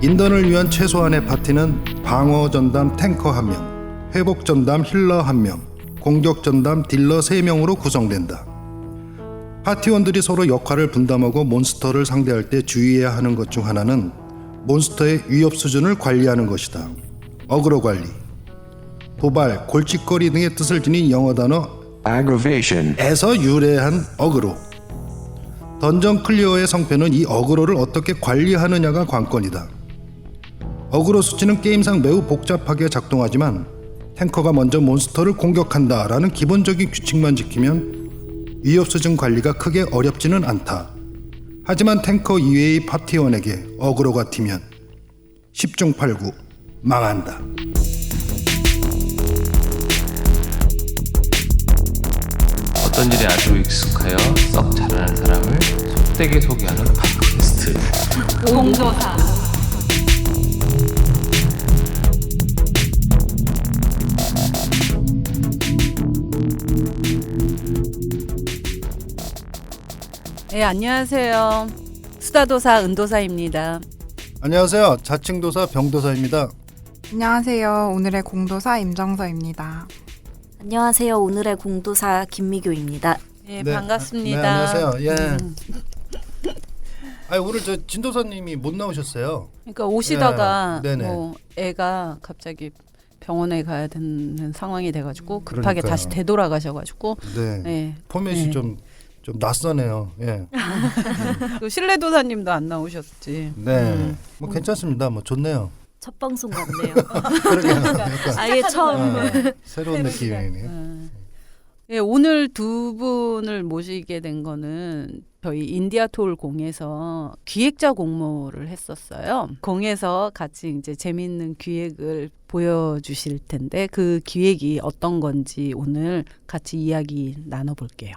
인던을 위한 최소한의 파티는 방어 전담 탱커 1명, 회복 전담 힐러 1명, 공격 전담 딜러 3명으로 구성된다. 파티원들이 서로 역할을 분담하고 몬스터를 상대할 때 주의해야 하는 것 중 하나는 몬스터의 위협 수준을 관리하는 것이다. 어그로 관리. 도발, 골칫거리 등의 뜻을 지닌 영어 단어 aggravation에서 유래한 어그로. 던전 클리어의 성패는 이 어그로를 어떻게 관리하느냐가 관건이다. 어그로 수치는 게임상 매우 복잡하게 작동하지만 탱커가 먼저 몬스터를 공격한다 라는 기본적인 규칙만 지키면 위협 수준 관리가 크게 어렵지는 않다. 하지만 탱커 이외의 파티원에게 어그로가 튀면 10중 8구 망한다. 어떤 일에 아주 익숙하여 썩 잘하는 사람을 속되게 소개하는 팟캐스트 공도사. 네, 안녕하세요. 수다도사 은도사입니다. 안녕하세요. 자칭도사 병도사입니다. 안녕하세요. 오늘의 공도사 임정서입니다. 안녕하세요. 오늘의 공도사 김미교입니다. 네, 반갑습니다. 네, 안녕하세요. 예. 오늘 저 진도사님이 못 나오셨어요. 그러니까 오시다가 네네. 뭐 애가 갑자기 병원에 가야 되는 상황이 돼가지고 급하게 그러니까요. 다시 되돌아가셔가지고 네. 네. 포맷이 네. 좀 낯서네요. 예. 또 신뢰도사님도 안 나오셨지. 네. 뭐 괜찮습니다. 뭐 좋네요. 첫 방송 같네요. 그러게요. 약간 아예 처음. 새로운 느낌이네요. 예, 오늘 두 분을 모시게 된 거는 저희 인디아톨 공에서 기획자 공모를 했었어요. 공에서 같이 이제 재밌는 기획을 보여주실 텐데 그 기획이 어떤 건지 오늘 같이 이야기 나눠볼게요.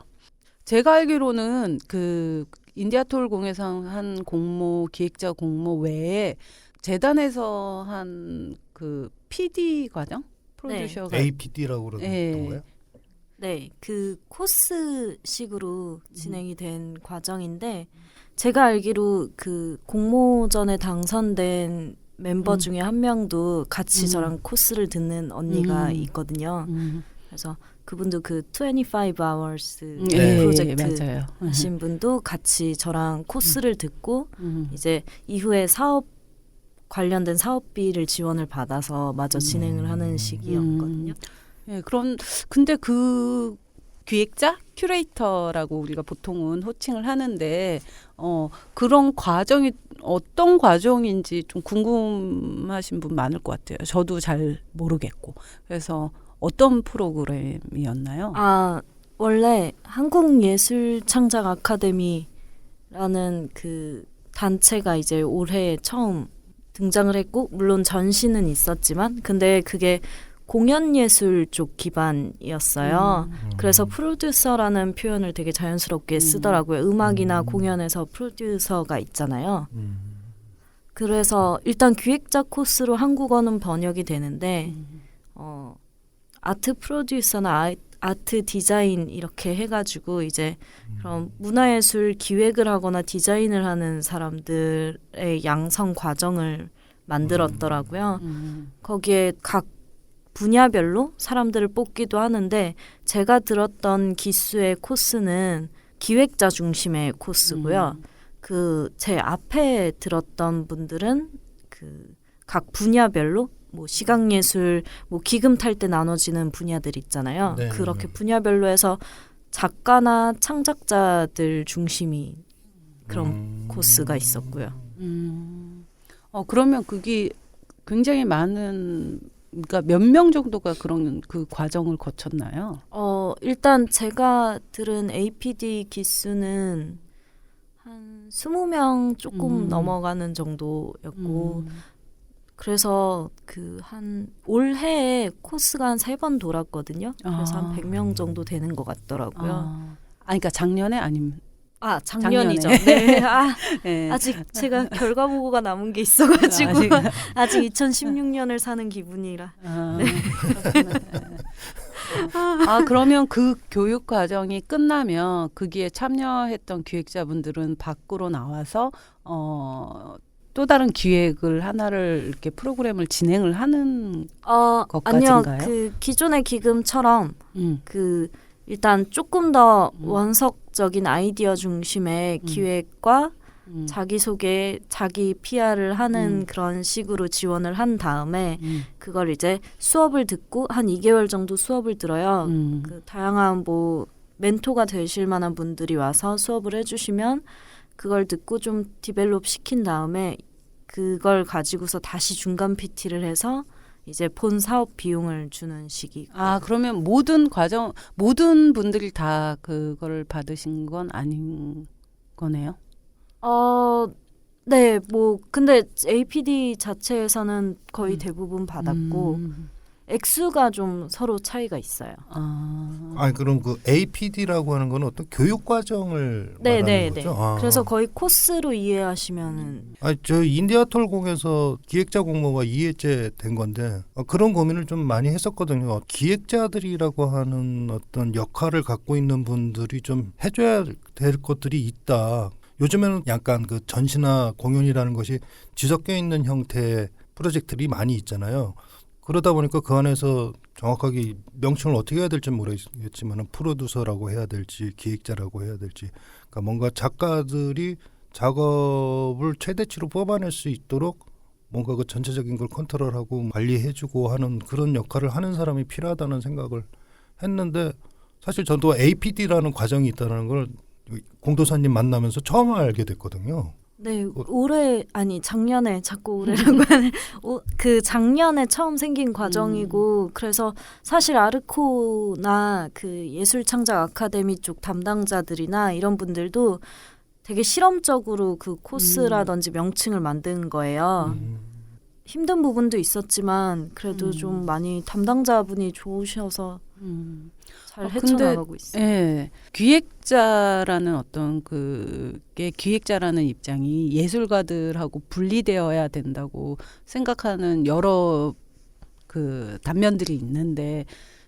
제가 알기로는 그 인디아톨 공에서 한 공모, 기획자 공모 외에 재단에서 한 그 PD 과정? 프로듀서가 APD라고 그러는 네. 거예요? 네, 그 코스식으로 진행이 된 과정인데 제가 알기로 그 공모전에 당선된 멤버 중에 한 명도 같이 저랑 코스를 듣는 언니가 있거든요. 그래서 그분도 그 25 hours 네, 프로젝트 맞아요. 하신 분도 같이 저랑 코스를 듣고 이제 이후에 사업 관련된 사업비를 지원을 받아서 마저 진행을 하는 시기였거든요. 예, 그럼 근데 그 기획자, 큐레이터라고 우리가 보통은 호칭을 하는데 그런 과정이 어떤 과정인지 좀 궁금하신 분 많을 것 같아요. 저도 잘 모르겠고. 그래서 어떤 프로그램이었나요? 아, 원래 한국예술창작 아카데미라는 그 단체가 이제 올해 처음 등장을 했고 물론 전시는 있었지만 근데 그게 공연예술 쪽 기반이었어요. 그래서 프로듀서라는 표현을 되게 자연스럽게 쓰더라고요. 음악이나 공연에서 프로듀서가 있잖아요. 그래서 일단 기획자 코스로 한국어는 번역이 되는데 아트 프로듀서나 아트 디자인 이렇게 해가지고 이제 그럼 문화예술 기획을 하거나 디자인을 하는 사람들의 양성 과정을 만들었더라고요. 거기에 각 분야별로 사람들을 뽑기도 하는데 제가 들었던 기수의 코스는 기획자 중심의 코스고요. 그 제 앞에 들었던 분들은 그 각 분야별로 뭐 시각예술, 뭐 기금 탈 때 나눠지는 분야들 있잖아요. 네. 그렇게 분야별로 해서 작가나 창작자들 중심이 그런 코스가 있었고요. 그러면 그게 굉장히 많은 그러니까 몇 명 정도가 그런 그 과정을 거쳤나요? 일단 제가 들은 APD 기수는 한 20명 조금 넘어가는 정도였고 그래서 그 한 올해에 코스가 한 3번 돌았거든요. 그래서 한 100명 정도 되는 것 같더라고요. 그러니까 작년에 아니면 작년이죠. 작년에. 네. 네. 아직 제가 결과 보고가 남은 게 있어가지고 아직 2016년을 사는 기분이라. 네. 그러면 그 교육 과정이 끝나면 거기에 참여했던 기획자분들은 밖으로 나와서 또 다른 기획을 하나를 이렇게 프로그램을 진행을 하는 아니요. 것까지인가요? 그 기존의 기금처럼 음. 그 일단 조금 더 음. 원석적인 아이디어 중심의 음. 기획과 음. 자기소개, 자기 PR을 하는 그런 식으로 지원을 한 다음에 그걸 이제 수업을 듣고 한 2개월 정도 수업을 들어요. 그 다양한 뭐 멘토가 되실 만한 분들이 와서 수업을 해주시면 그걸 듣고 좀 디벨롭 시킨 다음에 그걸 가지고서 다시 중간 PT를 해서 이제 본 사업 비용을 주는 식이고. 아, 그러면 모든 분들이 다 그거를 받으신 건 아닌 거네요? 네, 뭐 근데 APD 자체에서는 거의 대부분 받았고 액수가 좀 서로 차이가 있어요. 아니 그럼 그 APD라고 하는 건 어떤 교육 과정을 네, 말하는 네, 거죠? 네. 아. 그래서 거의 코스로 이해하시면은 아니 저 인디아톨공에서 기획자 공모가 2회째 된 건데 그런 고민을 좀 많이 했었거든요. 기획자들이라고 하는 어떤 역할을 갖고 있는 분들이 좀 해줘야 될 것들이 있다. 요즘에는 약간 그 전시나 공연이라는 것이 뒤섞여 있는 형태의 프로젝트들이 많이 있잖아요. 그러다 보니까 그 안에서 정확하게 명칭을 어떻게 해야 될지 모르겠지만 프로듀서라고 해야 될지 기획자라고 해야 될지 그러니까 뭔가 작가들이 작업을 최대치로 뽑아낼 수 있도록 뭔가 그 전체적인 걸 컨트롤하고 관리해주고 하는 그런 역할을 하는 사람이 필요하다는 생각을 했는데 사실 저도 APD라는 과정이 있다는 걸 공도사님 만나면서 처음 알게 됐거든요. 네, 작년에 자꾸 올해라고 하네. 그 작년에 처음 생긴 과정이고 그래서 사실 아르코나 그 예술창작 아카데미 쪽 담당자들이나 이런 분들도 되게 실험적으로 그 코스라든지 명칭을 만든 거예요. 힘든 부분도 있었지만 그래도 좀 많이 담당자분이 좋으셔서 잘 헤쳐나가고 있어요. 예, 기획자라는 어떤 그게 기획자라는 입장이 예술가들하고 분리되어야 된다고 생각하는 여러 그 단면들이 있는데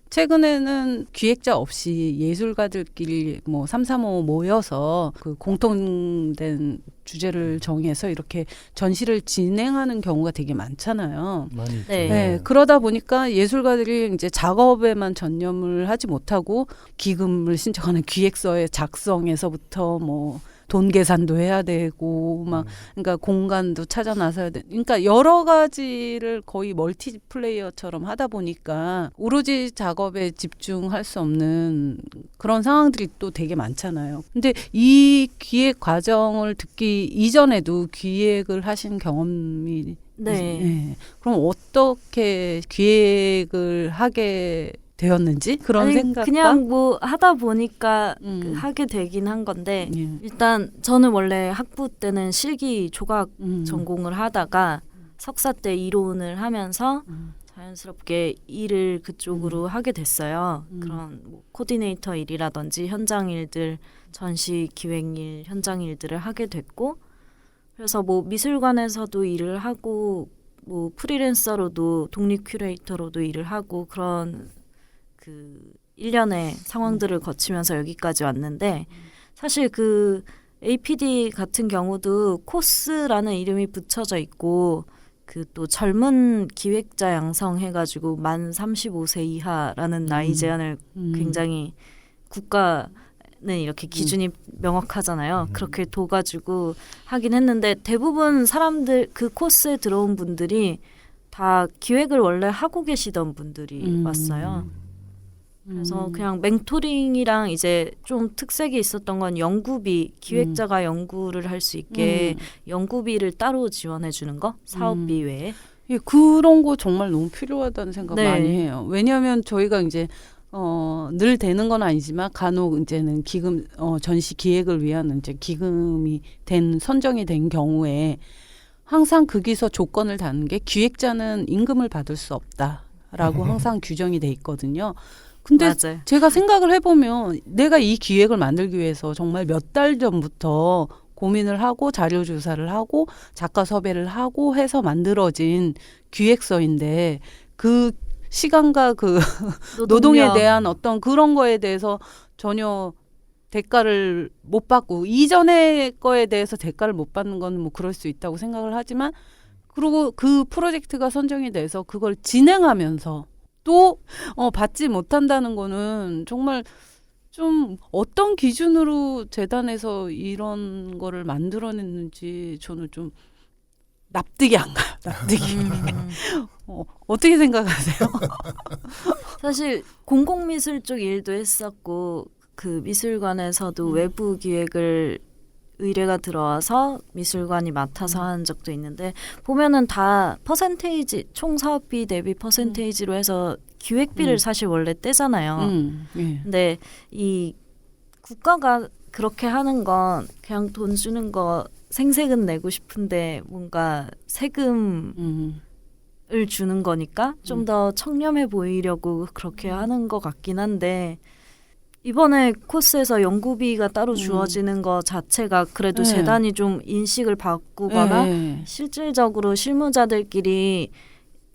최근에는 기획자 없이 예술가들끼리 뭐 335 모여서 그 공통된 주제를 정해서 이렇게 전시를 진행하는 경우가 되게 많잖아요. 많이 있죠. 네. 네, 그러다 보니까 예술가들이 이제 작업에만 전념을 하지 못하고 기금을 신청하는 기획서의 작성에서부터 뭐 돈 계산도 해야 되고 막 그러니까 공간도 찾아 나서야 돼. 그러니까 여러 가지를 거의 멀티플레이어처럼 하다 보니까 오로지 작업에 집중할 수 없는 그런 상황들이 또 되게 많잖아요. 근데 이 기획 과정을 듣기 이전에도 기획을 하신 경험이 네. 그럼 어떻게 기획을 하게 되었는지 그런 아니, 생각과 그냥 뭐 하다 보니까 하게 되긴 한 건데 일단 저는 원래 학부 때는 실기 조각 전공을 하다가 석사 때 이론을 하면서 자연스럽게 일을 그쪽으로 하게 됐어요. 그런 뭐 코디네이터 일이라든지 현장 일들, 전시 기획 일, 현장 일들을 하게 됐고 그래서 뭐 미술관에서도 일을 하고 뭐 프리랜서로도 독립 큐레이터로도 일을 하고 그런 그 일련의 상황들을 거치면서 여기까지 왔는데 사실 그 APD 같은 경우도 코스라는 이름이 붙여져 있고 그 또 젊은 기획자 양성해가지고 만 35세 이하라는 나이 제한을 굉장히 국가는 이렇게 기준이 명확하잖아요. 그렇게 둬가지고 하긴 했는데 대부분 사람들 그 코스에 들어온 분들이 다 기획을 원래 하고 계시던 분들이 왔어요. 그래서 그냥 멘토링이랑 이제 좀 특색이 있었던 건 연구비, 기획자가 연구를 할 수 있게 연구비를 따로 지원해 주는 거, 사업비 외에. 예, 그런 거 정말 너무 필요하다는 생각 네. 많이 해요. 왜냐하면 저희가 이제 늘 되는 건 아니지만 간혹 이제는 기금 전시 기획을 위한 이제 기금이 선정이 된 경우에 항상 거기서 조건을 다는 게 기획자는 임금을 받을 수 없다라고 항상 규정이 돼 있거든요. 근데 맞아요. 제가 생각을 해보면 내가 이 기획을 만들기 위해서 정말 몇 달 전부터 고민을 하고 자료 조사를 하고 작가 섭외를 하고 해서 만들어진 기획서인데 그 시간과 그 노동에 대한 어떤 그런 거에 대해서 전혀 대가를 못 받고 이전의 거에 대해서 대가를 못 받는 건 뭐 그럴 수 있다고 생각을 하지만 그리고 그 프로젝트가 선정이 돼서 그걸 진행하면서 또 받지 못한다는 거는 정말 좀 어떤 기준으로 재단에서 이런 거를 만들어냈는지 저는 좀 납득이 안 가요. 납득이. 어떻게 생각하세요? 사실 공공미술 쪽 일도 했었고 그 미술관에서도 외부 기획을 의뢰가 들어와서 미술관이 맡아서 하는 적도 있는데 보면은 다 퍼센테이지 총 사업비 대비 퍼센테이지로 해서 기획비를 사실 원래 떼잖아요. 예. 근데 이 국가가 그렇게 하는 건 그냥 돈 주는 거 생색은 내고 싶은데 뭔가 세금을 주는 거니까 좀 더 청렴해 보이려고 그렇게 하는 것 같긴 한데 이번에 코스에서 연구비가 따로 주어지는 것 자체가 그래도 네. 재단이 좀 인식을 바꾸거나 네. 실질적으로 실무자들끼리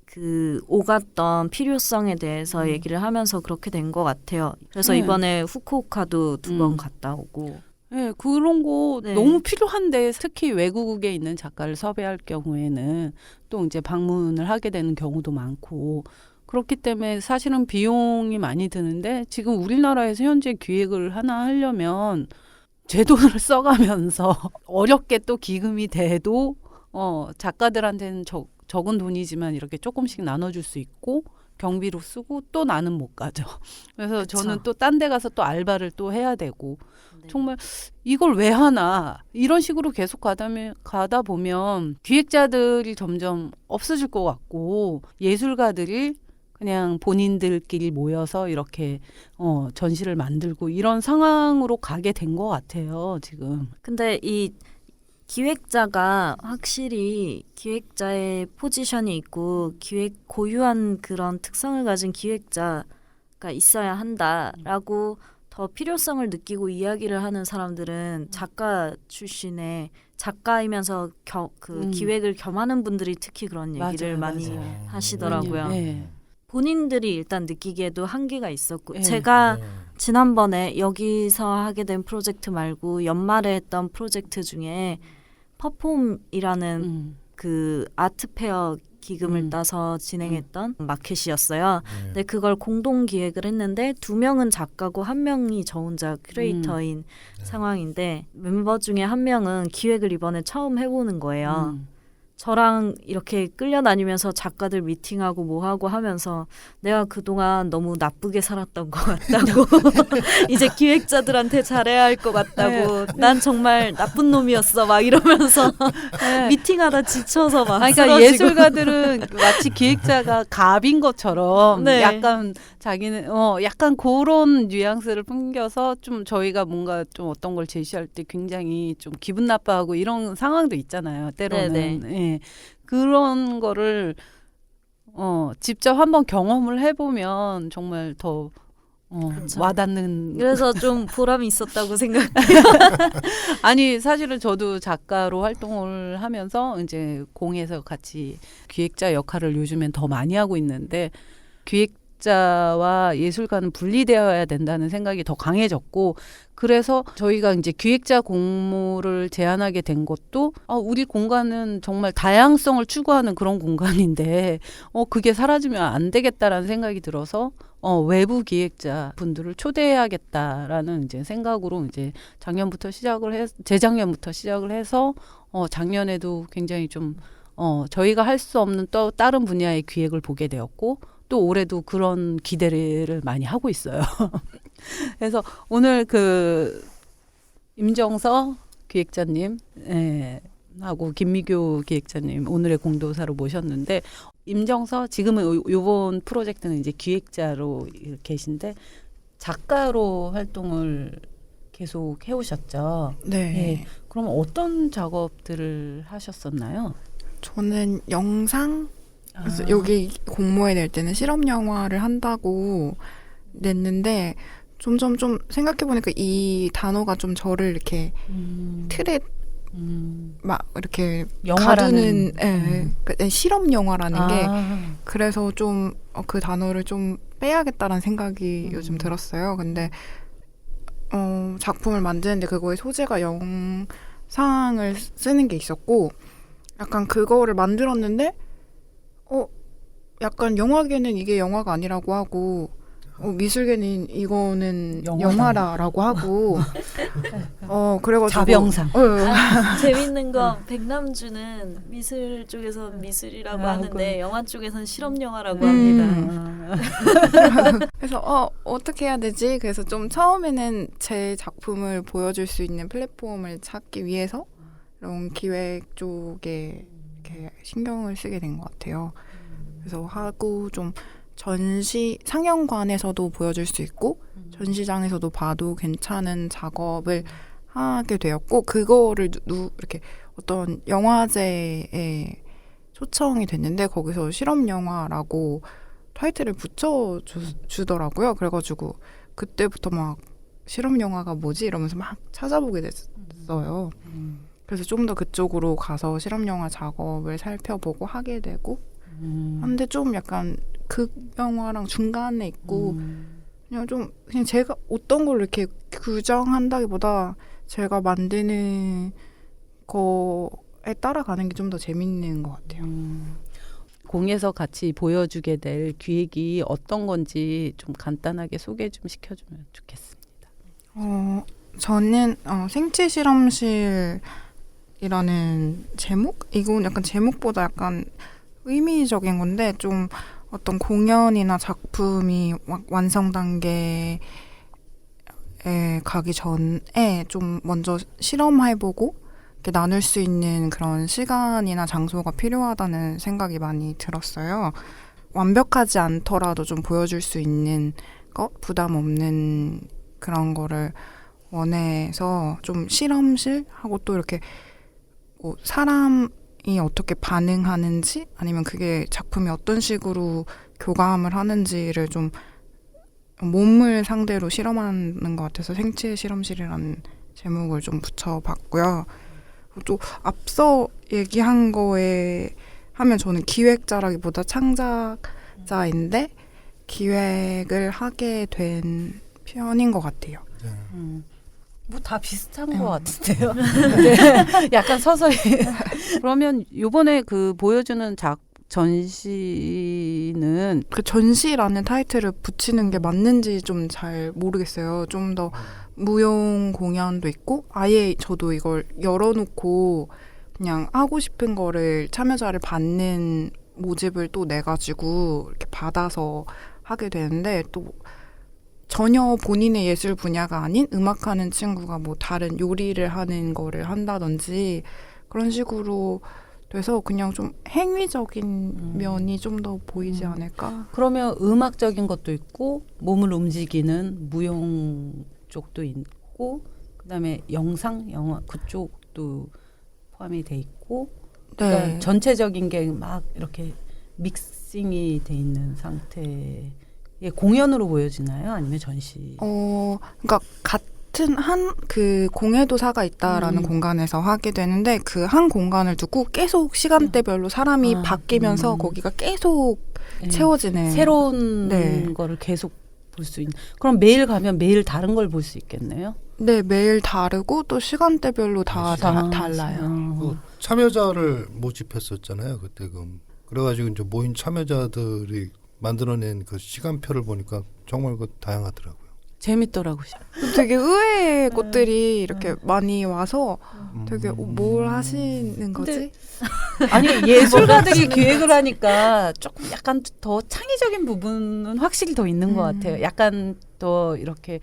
그 오갔던 필요성에 대해서 얘기를 하면서 그렇게 된 것 같아요. 그래서 네. 이번에 후쿠오카도 2번 갔다 오고. 네, 그런 거 네. 너무 필요한데 특히 외국에 있는 작가를 섭외할 경우에는 또 이제 방문을 하게 되는 경우도 많고 그렇기 때문에 사실은 비용이 많이 드는데 지금 우리나라에서 현재 기획을 하나 하려면 제 돈을 써가면서 어렵게 또 기금이 돼도 작가들한테는 적은 돈이지만 이렇게 조금씩 나눠줄 수 있고 경비로 쓰고 또 나는 못 가죠. 그래서 그쵸. 저는 또 딴 데 가서 또 알바를 또 해야 되고 네. 정말 이걸 왜 하나 이런 식으로 계속 가다 보면 기획자들이 점점 없어질 것 같고 예술가들이 그냥 본인들끼리 모여서 이렇게 전시를 만들고 이런 상황으로 가게 된 것 같아요 지금. 근데 이 기획자가 확실히 기획자의 포지션이 있고 기획 고유한 그런 특성을 가진 기획자가 있어야 한다라고 더 필요성을 느끼고 이야기를 하는 사람들은 작가 출신의 작가이면서 기획을 겸하는 분들이 특히 그런 얘기를 많이 맞아요. 하시더라고요. 네. 본인들이 일단 느끼기에도 한계가 있었고 네. 제가 지난번에 여기서 하게 된 프로젝트 말고 연말에 했던 프로젝트 중에 퍼폼이라는 그 아트페어 기금을 따서 진행했던 마켓이었어요. 근데 그걸 공동 기획을 했는데 2명은 작가고 1명이 저 혼자 큐레이터인 상황인데 멤버 중에 1명은 기획을 이번에 처음 해보는 거예요. 저랑 이렇게 끌려다니면서 작가들 미팅하고 뭐하고 하면서 내가 그동안 너무 나쁘게 살았던 것 같다고 이제 기획자들한테 잘해야 할 것 같다고 난 정말 나쁜 놈이었어 막 이러면서 네. 미팅하다 지쳐서 막 그러니까 쓰러지고. 예술가들은 마치 기획자가 갑인 것처럼 네. 약간 자기는 약간 그런 뉘앙스를 풍겨서 좀 저희가 뭔가 좀 어떤 걸 제시할 때 굉장히 좀 기분 나빠하고 이런 상황도 있잖아요. 때로는. 네네. 예. 그런 거를 직접 한번 경험을 해보면 정말 더 그쵸. 와닿는. 그래서 좀 보람이 있었다고 생각해요. 아니 사실은 저도 작가로 활동을 하면서 이제 공에서 같이 기획자 역할을 요즘엔 더 많이 하고 있는데 기획자와 예술가는 분리되어야 된다는 생각이 더 강해졌고 그래서 저희가 이제 기획자 공모를 제안하게 된 것도 우리 공간은 정말 다양성을 추구하는 그런 공간인데 그게 사라지면 안 되겠다라는 생각이 들어서 외부 기획자 분들을 초대해야겠다라는 이제 생각으로 이제 재작년부터 시작을 해서 작년에도 굉장히 좀 저희가 할 수 없는 또 다른 분야의 기획을 보게 되었고 또 올해도 그런 기대를 많이 하고 있어요. 그래서 오늘 그 임정서 기획자님 하고 김미교 기획자님 오늘의 공도사로 모셨는데 임정서 지금은 이번 프로젝트는 이제 기획자로 계신데 작가로 활동을 계속 해오셨죠. 네. 그럼 어떤 작업들을 하셨었나요? 저는 영상 그래서 여기 공모에 낼 때는 실험 영화를 한다고 냈는데 점점 좀 생각해보니까 이 단어가 좀 저를 이렇게 틀에 막 이렇게 영화라는 가두는 그러니까 실험 영화라는 게 그래서 좀 그 단어를 좀 빼야겠다라는 생각이 요즘 들었어요. 근데 작품을 만드는데 그거의 소재가 영상을 쓰는 게 있었고 약간 그거를 만들었는데 약간 영화계는 이게 영화가 아니라고 하고 미술계는 이거는 영화라고 하고 그래가지고 자병상. 재밌는 건 백남주는 미술 쪽에서 미술이라고 하는데 영화 쪽에서는 실험 영화라고 합니다. 그래서 어떻게 해야 되지? 그래서 좀 처음에는 제 작품을 보여줄 수 있는 플랫폼을 찾기 위해서 이런 기획 쪽에 이렇게 신경을 쓰게 된 것 같아요. 그래서 하고 좀 상영관에서도 보여줄 수 있고 전시장에서도 봐도 괜찮은 작업을 하게 되었고 그거를 이렇게 어떤 영화제에 초청이 됐는데 거기서 실험 영화라고 타이틀을 붙여주더라고요. 그래가지고 그때부터 막 실험 영화가 뭐지? 이러면서 막 찾아보게 됐어요. 그래서 좀 더 그쪽으로 가서 실험 영화 작업을 살펴보고 하게 되고 근데 좀 약간 극영화랑 중간에 있고 그냥 제가 어떤 걸 이렇게 규정한다기보다 제가 만드는 거에 따라가는 게 좀 더 재밌는 것 같아요. 공에서 같이 보여주게 될 기획이 어떤 건지 좀 간단하게 소개 좀 시켜주면 좋겠습니다. 저는 생체 실험실이라는 제목? 이건 약간 제목보다 약간 의미적인 건데 좀 어떤 공연이나 작품이 완성 단계에 가기 전에 좀 먼저 실험해보고 이렇게 나눌 수 있는 그런 시간이나 장소가 필요하다는 생각이 많이 들었어요. 완벽하지 않더라도 좀 보여줄 수 있는 것, 부담 없는 그런 거를 원해서 좀 실험실하고 또 이렇게 뭐 사람이 어떻게 반응하는지 아니면 그게 작품이 어떤 식으로 교감을 하는지를 좀 몸을 상대로 실험하는 것 같아서 생체 실험실이라는 제목을 좀 붙여봤고요. 또 앞서 얘기한 거에 하면 저는 기획자라기보다 창작자인데 기획을 하게 된 편인 것 같아요. 뭐 다 비슷한 것 같은데요. 네. 약간 서서히. 그러면 요번에 그 보여주는 전시는 그 전시라는 타이틀을 붙이는 게 맞는지 좀 잘 모르겠어요. 좀 더 무용 공연도 있고 아예 저도 이걸 열어놓고 그냥 하고 싶은 거를 참여자를 받는 모집을 또 내가지고 이렇게 받아서 하게 되는데 또 전혀 본인의 예술 분야가 아닌 음악하는 친구가 뭐 다른 요리를 하는 거를 한다든지 그런 식으로 돼서 그냥 좀 행위적인 면이 좀 더 보이지 않을까? 그러면 음악적인 것도 있고 몸을 움직이는 무용 쪽도 있고 그다음에 영상, 영화 그쪽도 포함이 돼 있고 그러니까 전체적인 게 막 이렇게 믹싱이 돼 있는 상태. 공연으로 보여지나요? 아니면 전시? 그러니까 같은 한 그 공예도사가 있다라는 공간에서 하게 되는데 그 한 공간을 두고 계속 시간대별로 사람이 바뀌면서 거기가 계속 채워지는 새로운 거를 계속 볼 수 있는. 그럼 매일 가면 매일 다른 걸 볼 수 있겠네요? 네, 매일 다르고 또 시간대별로 다 달라요. 참여자를 모집했었잖아요. 그때 그래가지고 이제 모인 참여자들이 만들어낸 그 시간표를 보니까 정말 다양하더라고요. 재밌더라고요. 되게 의외의 것들이 이렇게 많이 와서 되게 뭘 하시는 거지? 아니 예술가들이 기획을 하니까 조금 약간 더 창의적인 부분은 확실히 더 있는 것 같아요. 약간 더 이렇게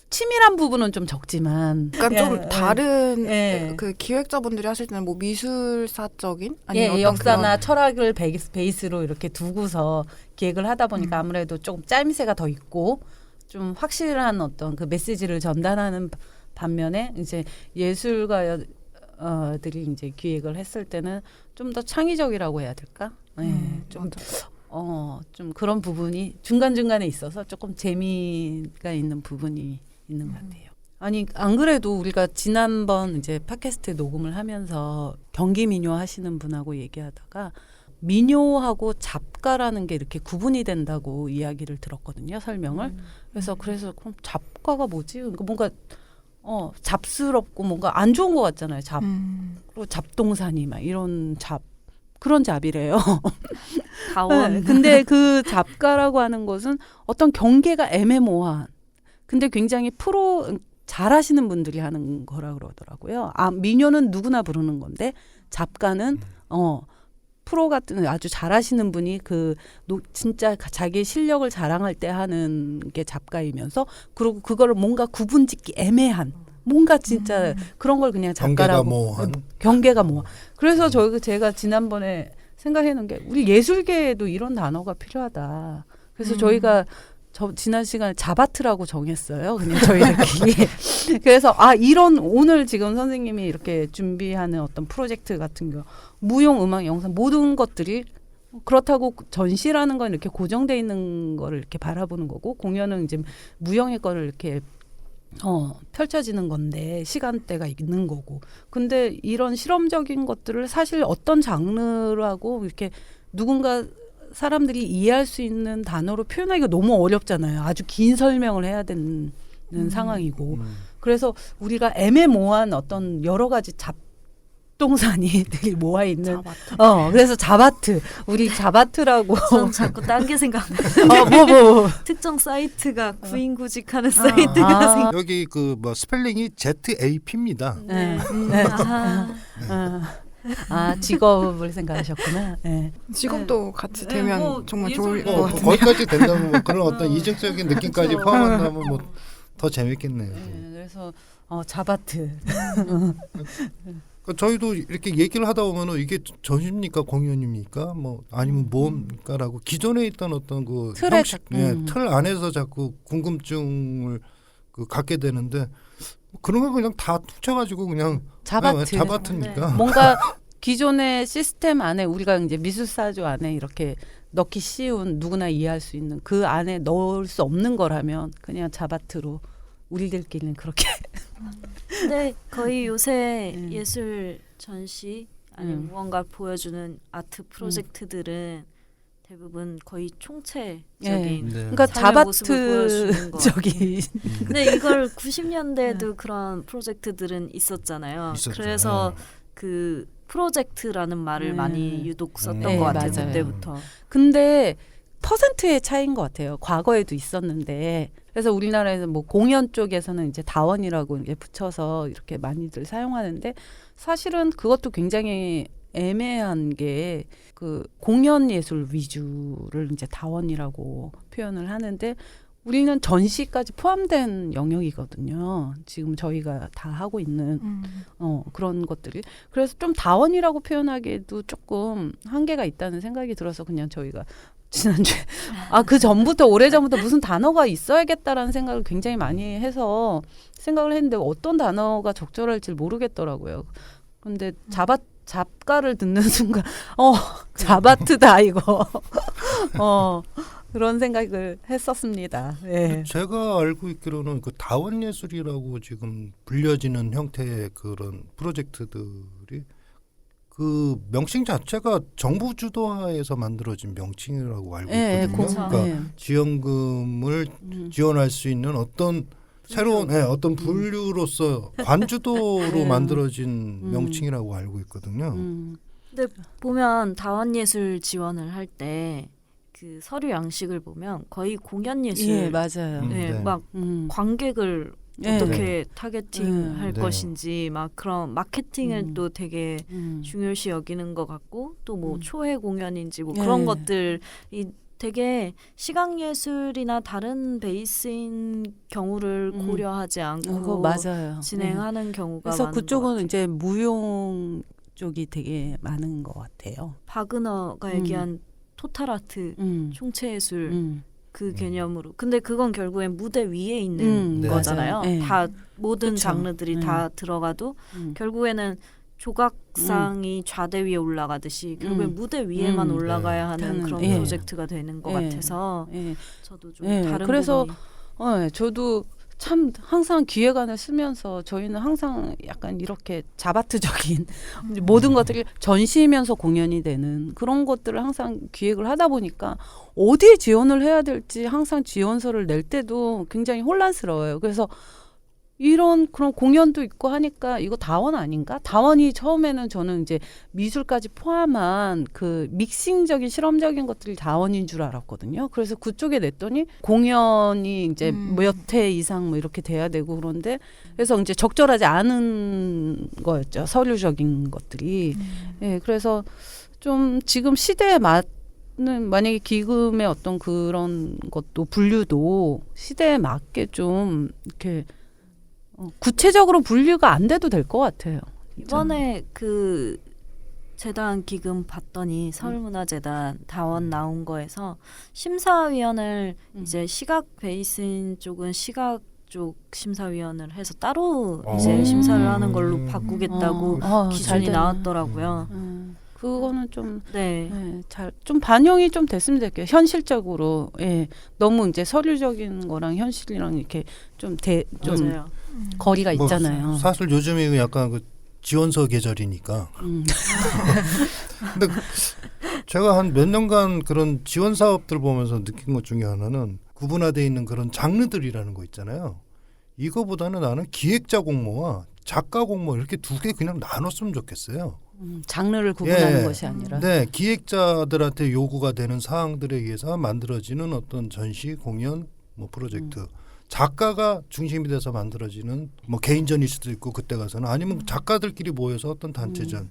치밀한 부분은 좀 적지만 약간 좀 다른 그 기획자분들이 하실 때는 뭐 미술사적인 아니면 역사나 철학을 베이스로 이렇게 두고서 기획을 하다 보니까 아무래도 조금 짜임새가 더 있고 좀 확실한 어떤 그 메시지를 전달하는 반면에 이제 예술가들이 이제 기획을 했을 때는 좀 더 창의적이라고 해야 될까? 좀 그런 부분이 중간중간에 있어서 조금 재미가 있는 부분이 있는 것 같아요. 아니 안 그래도 우리가 지난번 이제 팟캐스트 녹음을 하면서 경기 민요 하시는 분하고 얘기하다가 민요하고 잡가라는 게 이렇게 구분이 된다고 이야기를 들었거든요. 설명을. 그래서 그럼 잡가가 뭐지? 그러니까 뭔가 잡스럽고 뭔가 안 좋은 것 같잖아요. 그리고 잡동사니 막 이런 그런 잡이래요. 가원. 네, 근데 그 잡가라고 하는 것은 어떤 경계가 애매모호한. 근데 굉장히 잘하시는 분들이 하는 거라 그러더라고요. 민요는 누구나 부르는 건데 잡가는 프로 같은 아주 잘하시는 분이 진짜 자기 실력을 자랑할 때 하는 게 잡가이면서 그리고 그거를 뭔가 구분짓기 애매한 뭔가 진짜 그런 걸 그냥 잡가라고 경계가 모호한. 그래서 제가 지난번에 생각해놓은 게 우리 예술계에도 이런 단어가 필요하다. 그래서 저희가 지난 시간에 자바트라고 정했어요. 그냥 저희들끼리. 그래서 오늘 지금 선생님이 이렇게 준비하는 어떤 프로젝트 같은 거 무용, 음악, 영상 모든 것들이 그렇다고 전시라는 건 이렇게 고정돼 있는 거를 이렇게 바라보는 거고 공연은 이제 무용의 거를 이렇게 펼쳐지는 건데 시간대가 있는 거고. 근데 이런 실험적인 것들을 사실 어떤 장르라고 이렇게 누군가 사람들이 이해할 수 있는 단어로 표현하기가 너무 어렵잖아요. 아주 긴 설명을 해야 되는 상황이고. 그래서 우리가 애매모호한 어떤 여러 가지 잡동사니들이 모아 있는. 그래서 자바트. 우리 자바트라고. 전 자꾸 딴 게 생각나요. 특정 사이트가 구인구직하는 사이트가 생각. 여기 스펠링이 ZAP입니다. 네. 직업을 생각하셨구나. 네. 직업도 같이 되면 정말 좋을 것 같아요. 거기까지 된다면 그런 어떤 이중적인 느낌까지 포함한다면 더 재밌겠네요. 네, 그래서 자바트. 저희도 이렇게 얘기를 하다 보면 이게 전시입니까 공연입니까 아니면 뭡니까라고 기존에 있던 어떤 틀에 형식, 틀 안에서 자꾸 궁금증을 갖게 되는데 그런 거 그냥 다 퉁쳐가지고 그냥 자바트니까. 뭔가 기존의 시스템 안에 우리가 이제 미술사조 안에 이렇게 넣기 쉬운 누구나 이해할 수 있는 그 안에 넣을 수 없는 거라면 그냥 자바트로 우리들끼리는 그렇게. 근데 거의 요새 예술 전시 아니면 무언가 보여주는 아트 프로젝트들은 대부분 거의 총체적인 그러니까 자바트적인. 근데 이걸 90년대에도 그런 프로젝트들은 있었잖아요. 그래서 그 프로젝트라는 말을 많이 유독 썼던 것 같아요. 맞아요. 그때부터. 근데 퍼센트의 차이인 것 같아요. 과거에도 있었는데. 그래서 우리나라에서 공연 쪽에서는 이제 다원이라고 이제 붙여서 이렇게 많이들 사용하는데 사실은 그것도 굉장히 애매한 게 공연 예술 위주를 이제 다원이라고 표현을 하는데 우리는 전시까지 포함된 영역이거든요. 지금 저희가 다 하고 있는 그런 것들이. 그래서 좀 다원이라고 표현하기에도 조금 한계가 있다는 생각이 들어서 그냥 저희가 지난주에 그 전부터 오래전부터 무슨 단어가 있어야겠다라는 생각을 굉장히 많이 해서 생각을 했는데 어떤 단어가 적절할지 모르겠더라고요. 근데 잡가를 듣는 순간 자바트다 이거. 그런 생각을 했었습니다. 네. 제가 알고 있기로는 다원 예술이라고 지금 불려지는 형태의 그런 프로젝트들이 그 명칭 자체가 정부 주도하에서 만들어진 명칭이라고 알고 있거든요. 그러니까 지원금을 지원할 수 있는 어떤 새로운 어떤 분류로서 관주도로 만들어진 명칭이라고 알고 있거든요. 근데 보면 다원예술 지원을 할 때 그 서류 양식을 보면 거의 공연 예술, 맞아요. 막 관객을 어떻게 타겟팅할 것인지 막 그런 마케팅을 또 되게 중요시 여기는 것 같고 또 초회 공연인지 그런 것들이 되게 시각예술이나 다른 베이스인 경우를 고려하지 않고 맞아요. 진행하는 경우가 그래서 많은 그쪽은 이제 무용 쪽이 되게 많은 것 같아요. 바그너가 얘기한 토탈아트, 총체예술 그 개념으로. 근데 그건 결국엔 무대 위에 있는 거잖아요. 다 모든 장르들이 다 들어가도 결국에는 조각상이 좌대 위에 올라가듯이 결국엔 무대 위에만 올라가야 하는 그런 프로젝트가 되는 것 같아서 저도 좀 다른 그래서 부분이. 저도 참 항상 기획안을 쓰면서 저희는 항상 약간 이렇게 자바트적인 모든 것들이 전시면서 공연이 되는 그런 것들을 항상 기획을 하다 보니까 어디에 지원을 해야 될지 항상 지원서를 낼 때도 굉장히 혼란스러워요. 그래서 이런 그런 공연도 있고 하니까 이거 다원 아닌가? 다원이 처음에는 저는 이제 미술까지 포함한 그 믹싱적인 실험적인 것들이 다원인 줄 알았거든요. 그래서 그쪽에 냈더니 공연이 이제 몇 회 이상 뭐 이렇게 돼야 되고 그런데 그래서 이제 적절하지 않은 거였죠. 서류적인 것들이. 예, 그래서 좀 지금 시대에 맞는 만약에 기금의 어떤 그런 것도 분류도 시대에 맞게 좀 이렇게 구체적으로 분류가 안 돼도 될 것 같아요. 이번에 그 재단 기금 봤더니 서울문화재단 다원 나온 거에서 심사위원을 이제 시각 베이스인 쪽은 시각 쪽 심사위원을 해서 따로 이제 심사를 하는 걸로 바꾸겠다고 잘 기준이 됐네. 나왔더라고요. 그거는 좀 네. 좀 반영이 좀 됐으면 좋겠어요. 현실적으로. 예. 너무 이제 서류적인 거랑 현실이랑 이렇게 좀 맞아요. 거리가 뭐 있잖아요. 사실 요즘에 약간 그 지원서 계절이니까. 근데 제가 한 몇 년간 그런 지원 사업들 보면서 느낀 것 중에 하나는 구분화되어 있는 그런 장르들이라는 거 있잖아요. 이거보다는 나는 기획자 공모와 작가 공모 이렇게 두 개 그냥 나눴으면 좋겠어요. 장르를 구분하는 예. 것이 아니라. 네, 기획자들한테 요구가 되는 사항들에 의해서 만들어지는 어떤 전시, 공연, 뭐 프로젝트. 작가가 중심이 돼서 만들어지는 뭐 개인전일 수도 있고 그때 가서는 아니면 작가들끼리 모여서 어떤 단체전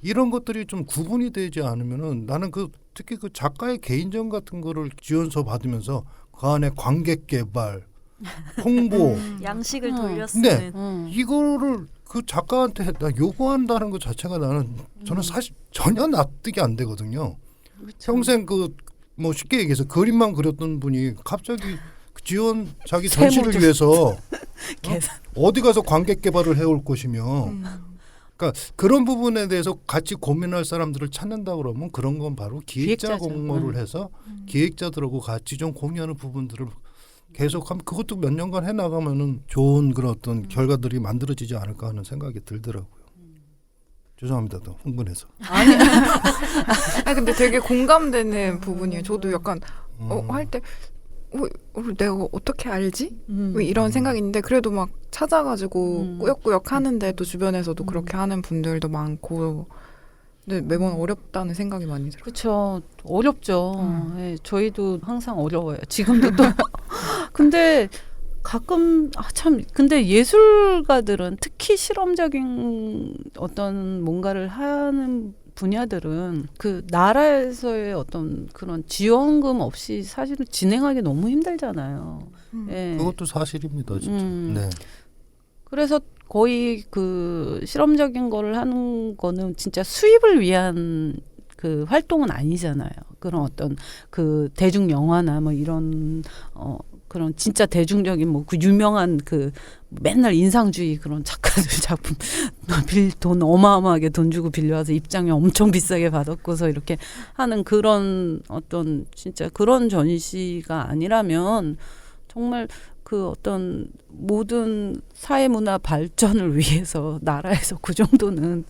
이런 것들이 좀 구분이 되지 않으면은 나는 그 특히 그 작가의 개인전 같은 거를 지원서 받으면서 그 안에 관객 개발, 홍보 양식을 음. 돌려 쓰는 이거를 그 작가한테 나 요구한다는 것 자체가 저는 사실 전혀 납득이 안 되거든요. 그렇죠. 평생 그 뭐 쉽게 얘기해서 그림만 그렸던 분이 갑자기 지원 자기 전시를 세모도 위해서 계산. 어디 가서 관객 개발을 해올 것이며 그러니까 그런 부분에 대해서 같이 고민할 사람들을 찾는다 그러면 그런 건 바로 기획자 기획자죠. 공모를 해서 기획자들하고 같이 좀 공유하는 부분들을 계속하면 그것도 몇 년간 해나가면은 좋은 그런 어떤 결과들이 만들어지지 않을까 하는 생각이 들더라고요. 죄송합니다. 또 흥분해서. 아 근데 되게 공감되는 부분이에요. 저도 약간 할 때 내가 어떻게 알지? 왜 이런 생각인데 그래도 막 찾아가지고 꾸역꾸역 하는데도 주변에서도 그렇게 하는 분들도 많고 근데 매번 어렵다는 생각이 많이 들어요. 그렇죠. 어렵죠. 예, 저희도 항상 어려워요. 지금도 또. 근데 가끔 참 근데 예술가들은 특히 실험적인 어떤 뭔가를 하는 분야들은 그 나라에서의 어떤 그런 지원금 없이 사실은 진행하기 너무 힘들잖아요. 예. 그것도 사실입니다. 진짜. 네. 그래서 거의 그 실험적인 거를 하는 거는 진짜 수입을 위한 그 활동은 아니잖아요. 그런 어떤 그 대중 영화나 뭐 이런 그런 진짜 대중적인 뭐 그 유명한 그 맨날 인상주의 그런 작가들 작품 돈 어마어마하게 돈 주고 빌려와서 입장료 엄청 비싸게 받았고서 이렇게 하는 그런 어떤 진짜 그런 전시가 아니라면 정말 그 어떤 모든 사회문화 발전을 위해서 나라에서 그 정도는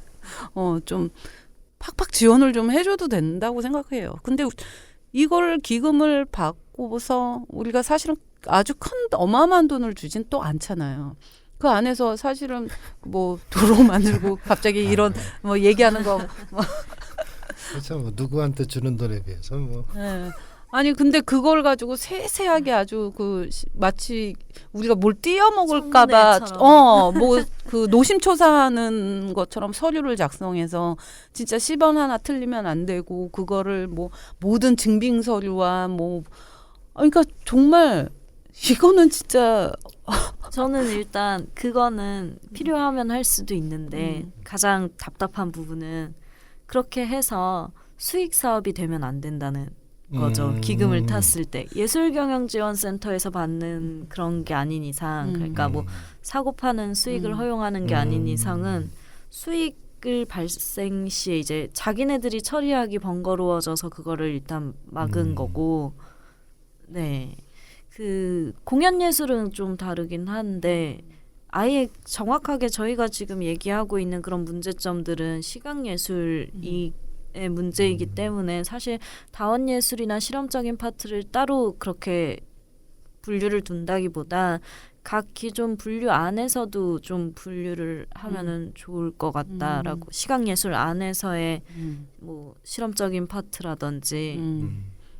좀 팍팍 지원을 좀 해줘도 된다고 생각해요. 근데 이걸 기금을 받고서 우리가 사실은 아주 큰 어마어마한 돈을 주진 또 않잖아요. 그 안에서 사실은 뭐 도로 만들고 갑자기 이런 뭐 얘기하는 거 뭐. 그렇죠. 뭐 누구한테 주는 돈에 비해서 뭐. 네. 아니 근데 그걸 가지고 세세하게 아주 그 마치 우리가 뭘 띄어 먹을까봐 뭐 그 노심초사하는 것처럼 서류를 작성해서 진짜 10원 하나 틀리면 안 되고 그거를 뭐 모든 증빙 서류와 뭐 그러니까 정말 이거는 진짜 저는 일단 그거는 필요하면 할 수도 있는데 가장 답답한 부분은 그렇게 해서 수익 사업이 되면 안 된다는 거죠. 기금을 탔을 때 예술경영지원센터에서 받는 그런 게 아닌 이상 그러니까 뭐 사고 파는 수익을 허용하는 게 아닌 이상은 수익을 발생 시에 이제 자기네들이 처리하기 번거로워져서 그거를 일단 막은 거고 네. 그 공연 예술은 좀 다르긴 한데 아예 정확하게 저희가 지금 얘기하고 있는 그런 문제점들은 시각 예술이 의 문제이기 때문에 사실 다원 예술이나 실험적인 파트를 따로 그렇게 분류를 둔다기보다 각 기존 분류 안에서도 좀 분류를 하면은 좋을 것 같다라고 시각 예술 안에서의 뭐 실험적인 파트라든지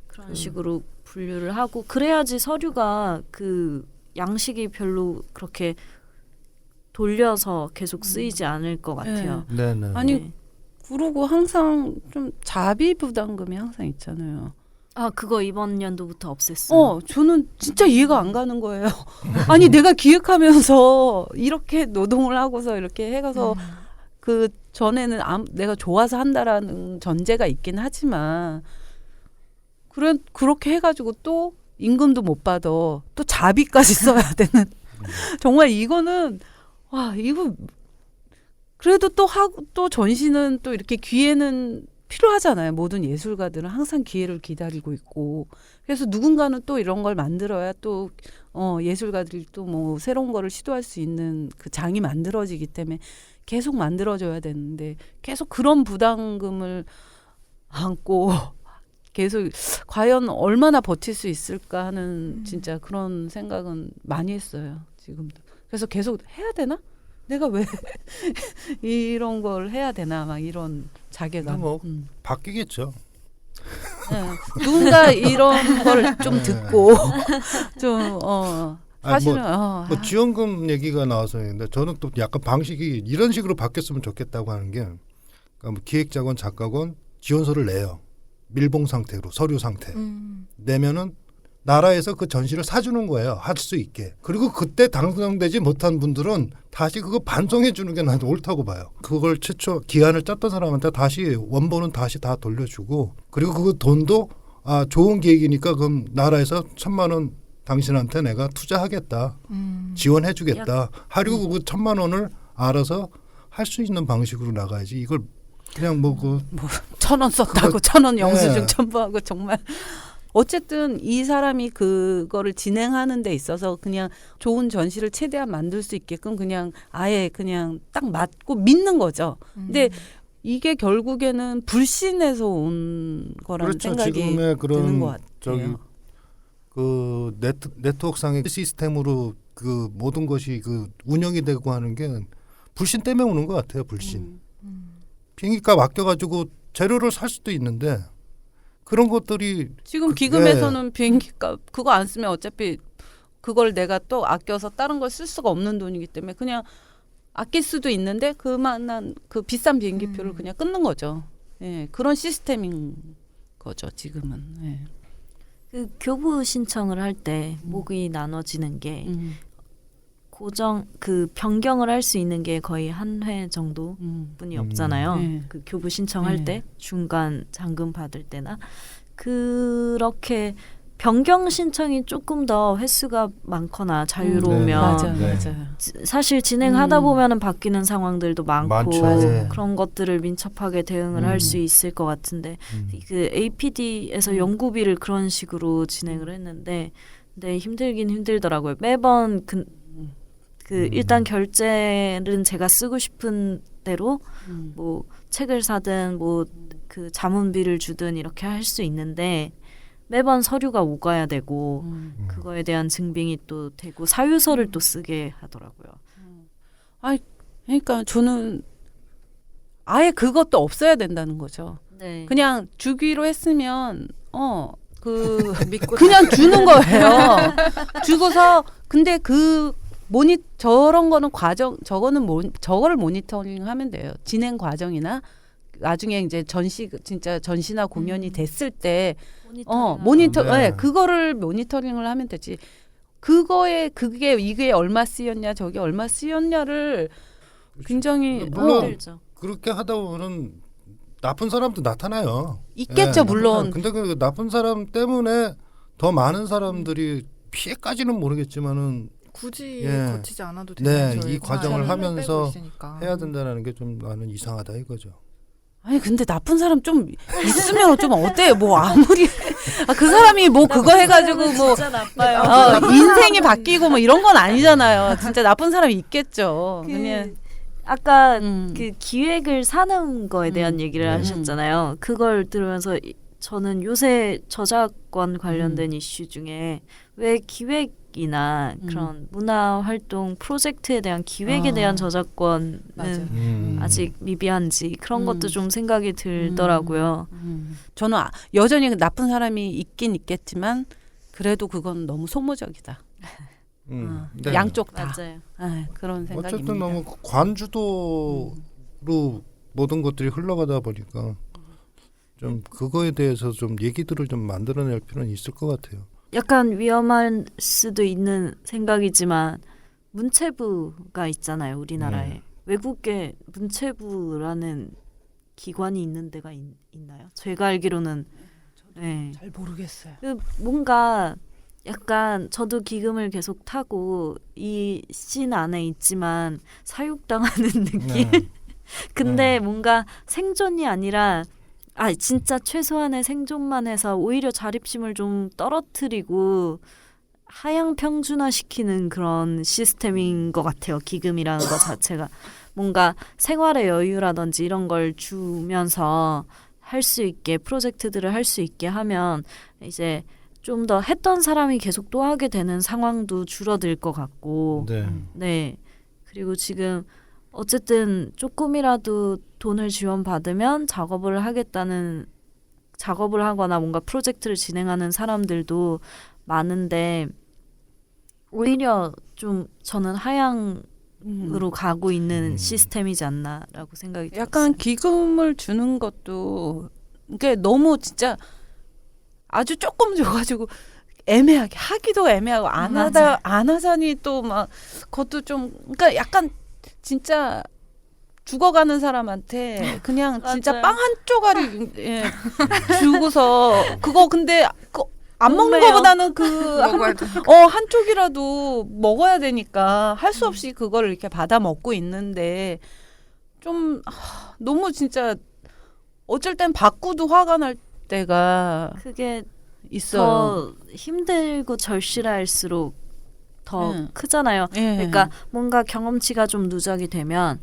그런 식으로 분류를 하고 그래야지 서류가 그 양식이 별로 그렇게 돌려서 계속 쓰이지 않을 것 같아요. 네네. 아니 네. 그러고 항상 좀 자비 부담금이 항상 있잖아요. 아 그거 이번 연도부터 없앴어요. 저는 진짜 이해가 안 가는 거예요. 아니 내가 기획하면서 이렇게 노동을 하고서 이렇게 해가서 그 전에는 내가 좋아서 한다라는 전제가 있긴 하지만 그렇게 해가지고 또 임금도 못 받아 또 자비까지 써야 되는 정말 이거는 와 이거 그래도 또 하고 또 전시는 또 이렇게 기회는 필요하잖아요. 모든 예술가들은 항상 기회를 기다리고 있고 그래서 누군가는 또 이런 걸 만들어야 또 예술가들이 또 뭐 새로운 거를 시도할 수 있는 그 장이 만들어지기 때문에 계속 만들어져야 되는데 계속 그런 부담금을 안고 계속 과연 얼마나 버틸 수 있을까 하는 진짜 그런 생각은 많이 했어요. 지금도. 그래서 계속 해야 되나? 내가 왜 이런 걸 해야 되나 막 이런 자괴감. 뭐 바뀌겠죠. 네. 누군가 이런 걸 좀 듣고 좀 사실은 뭐 지원금 얘기가 나와서 했는데 저는 또 약간 방식이 이런 식으로 바뀌었으면 좋겠다고 하는 게 그러니까 뭐 기획자건 작가건 지원서를 내요. 밀봉 상태로 서류 상태 내면은 나라에서 그 전시를 사주는 거예요. 할 수 있게. 그리고 그때 당선되지 못한 분들은 다시 그거 반송해 주는 게 나도 옳다고 봐요. 그걸 최초 기한을 짰던 사람한테 다시 원본은 다시 다 돌려주고 그리고 그 돈도 좋은 기획이니까 그럼 나라에서 1,000만 원 당신한테 내가 투자하겠다. 지원해 주겠다. 하려고 그 1,000만 원을 알아서 할 수 있는 방식으로 나가야지. 이걸 그냥 뭐 1,000원 썼다고 1,000원 영수증 네. 첨부하고 정말 어쨌든 이 사람이 그거를 진행하는 데 있어서 그냥 좋은 전시를 최대한 만들 수 있게끔 그냥 아예 그냥 딱 맞고 믿는 거죠. 근데 이게 결국에는 불신에서 온 거라는 그렇죠. 생각이 지금의 그런 드는 것 같아요. 그 네트워크상의 시스템으로 그 모든 것이 그 운영이 되고 하는 게 불신 때문에 오는 것 같아요. 불신. 비행기값 아껴가지고 재료를 살 수도 있는데 그런 것들이 지금 기금에서는 비행기값 그거 안 쓰면 어차피 그걸 내가 또 아껴서 다른 걸 쓸 수가 없는 돈이기 때문에 그냥 아낄 수도 있는데 그만한 그 비싼 비행기표를 그냥 끊는 거죠. 예, 그런 시스템인 거죠 지금은. 예. 그 교부 신청을 할 때 목이 나눠지는 게 고정 그 변경을 할 수 있는 게 거의 한 회 정도뿐이 없잖아요. 네. 그 교부 신청할 네. 때 중간 잔금 받을 때나 그렇게 변경 신청이 조금 더 횟수가 많거나 자유로우면 맞아요, 네. 맞아요. 사실 진행하다 보면은 바뀌는 상황들도 많고 많죠. 맞아요. 그런 것들을 민첩하게 대응을 할 수 있을 것 같은데 그 APD에서 연구비를 그런 식으로 진행을 했는데 근데 힘들긴 힘들더라고요. 매번 일단 결제는 제가 쓰고 싶은 대로 뭐 책을 사든 뭐 그 자문비를 주든 이렇게 할 수 있는데 매번 서류가 오가야 되고 그거에 대한 증빙이 또 되고 사유서를 또 쓰게 하더라고요. 그러니까 저는 아예 그것도 없어야 된다는 거죠. 네. 그냥 주기로 했으면 그냥 주는 거예요. 주고서 근데 저런 거는 저거를 모니터링하면 돼요. 진행 과정이나 나중에 이제 진짜 전시나 공연이 됐을 때 네. 그거를 모니터링을 하면 되지. 이게 얼마 쓰였냐 저게 얼마 쓰였냐를 굉장히 물론 힘들죠. 그렇게 하다 보면 나쁜 사람도 나타나요. 있겠죠, 물론. 근데 그 나쁜 사람 때문에 더 많은 사람들이 피해까지는 모르겠지만은 굳이 예. 거치지 않아도 네, 되는 이 과정을 하면서 있으니까. 해야 된다는 게 좀 나는 이상하다 이거죠. 아니 근데 나쁜 사람 좀 있으면 좀 어때? 뭐 아무리 그 사람이 뭐 그거 해가지고 뭐 진짜 나빠요. 인생이 바뀌고 뭐 이런 건 아니잖아요. 진짜 나쁜 사람이 있겠죠. 그냥 아까 음. 그 기획을 사는 거에 대한 얘기를 하셨잖아요. 그걸 들으면서 저는 요새 저작권 관련된 이슈 중에 왜 기획이나 그런 문화 활동 프로젝트에 대한 기획에 대한 저작권은 맞아. 아직 미비한지 그런 것도 좀 생각이 들더라고요. 저는 여전히 나쁜 사람이 있긴 있겠지만 그래도 그건 너무 소모적이다. 네. 양쪽 다. 맞아요. 그런 생각입니다. 어쨌든 너무 관주도로 모든 것들이 흘러가다 보니까 좀 그거에 대해서 좀 얘기들을 좀 만들어낼 필요는 있을 것 같아요. 약간 위험할 수도 있는 생각이지만 문체부가 있잖아요, 우리나라에. 네. 외국에 문체부라는 기관이 있는 데가 있나요? 제가 알기로는 네. 잘 모르겠어요. 뭔가 약간 저도 기금을 계속 타고 이 씬 안에 있지만 사육당하는 느낌. 네. 근데 뭔가 생존이 아니라 진짜 최소한의 생존만 해서 오히려 자립심을 좀 떨어뜨리고 하향 평준화시키는 그런 시스템인 것 같아요. 기금이라는 것 자체가 뭔가 생활의 여유라든지 이런 걸 주면서 할 수 있게 프로젝트들을 할 수 있게 하면 이제 좀 더 했던 사람이 계속 또 하게 되는 상황도 줄어들 것 같고 네. 그리고 지금 어쨌든 조금이라도 돈을 지원받으면 작업을 하거나 뭔가 프로젝트를 진행하는 사람들도 많은데 오히려 좀 저는 하향으로 가고 있는 시스템이지 않나라고 생각이 들었어요. 약간 기금을 주는 것도 그게 너무 진짜 아주 조금 줘가지고 애매하게 하기도 애매하고 안 하자니 또 막 그것도 좀 그러니까 약간 진짜 죽어가는 사람한테 그냥 진짜 맞아요. 빵 한 쪼가리 주고서 그거 근데 안 먹는 먹네요. 거보다는 먹어야 돼. 한쪽이라도 먹어야 되니까 할 수 없이 그거를 이렇게 받아 먹고 있는데 좀 너무 진짜 어쩔 땐 받고도 화가 날 때가 그게 있어요. 더 힘들고 절실할수록 더 크잖아요. 예. 그러니까 뭔가 경험치가 좀 누적이 되면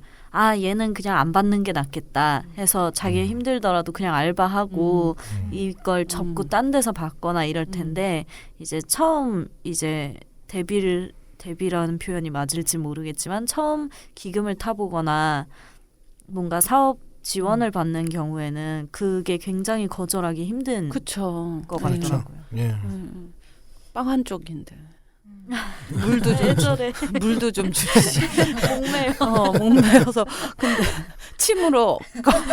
얘는 그냥 안 받는 게 낫겠다 해서 자기 힘들더라도 그냥 알바하고 이걸 접고 딴 데서 받거나 이럴 텐데 이제 처음 이제 데뷔라는 표현이 맞을지 모르겠지만 처음 기금을 타보거나 뭔가 사업 지원을 받는 경우에는 그게 굉장히 거절하기 힘든 그쵸. 것 네. 같더라고요. 예. 빵 한 쪽인데 물도 왜 좀 저래? 물도 좀 주시. 목매요. 목매여서 근데 침으로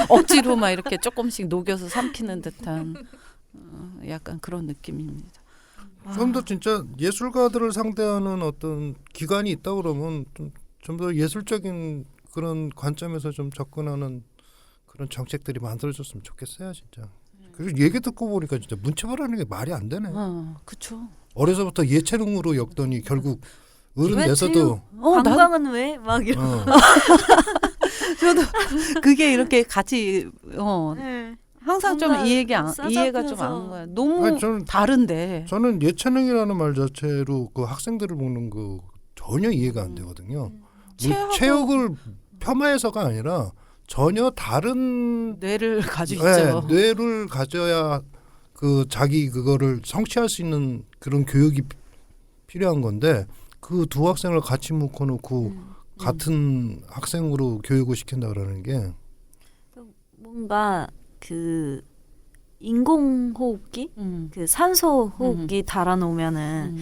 억지로 막 이렇게 조금씩 녹여서 삼키는 듯한 약간 그런 느낌입니다. 좀 더 진짜 예술가들을 상대하는 어떤 기관이 있다 그러면 좀 더 예술적인 그런 관점에서 좀 접근하는 그런 정책들이 만들어졌으면 좋겠어요, 진짜. 그리고 얘기 듣고 보니까 진짜 문체부라는 게 말이 안 되네. 그쵸. 어려서부터 예체능으로 엮더니 결국 어른 돼서도 관광은 왜? 막 이런. 저도 그게 이렇게 같이 네. 항상 좀 뭔가 이해가 좀 싸잡혀서. 안 거야. 너무 아니, 저는 다른데. 저는 예체능이라는 말 자체로 그 학생들을 보는 거 전혀 이해가 안 되거든요. 체육을 폄하해서가 아니라 전혀 다른 뇌를 가지고 있죠. 뇌를 가져야 그 자기 그거를 성취할 수 있는 그런 교육이 필요한 건데 그 두 학생을 같이 묶어놓고 같은 학생으로 교육을 시킨다 그러는 게 뭔가 그 인공호흡기, 그 산소호흡기 달아놓으면은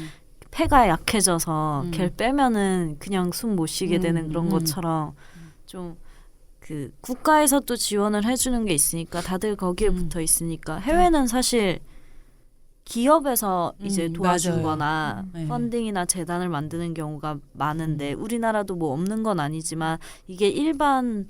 폐가 약해져서 걔를 빼면은 그냥 숨 못 쉬게 되는 그런 것처럼 좀 그 국가에서 또 지원을 해주는 게 있으니까 다들 거기에 붙어 있으니까 해외는 사실 기업에서 이제 도와주거나 맞아요. 펀딩이나 재단을 만드는 경우가 많은데 우리나라도 뭐 없는 건 아니지만 이게 일반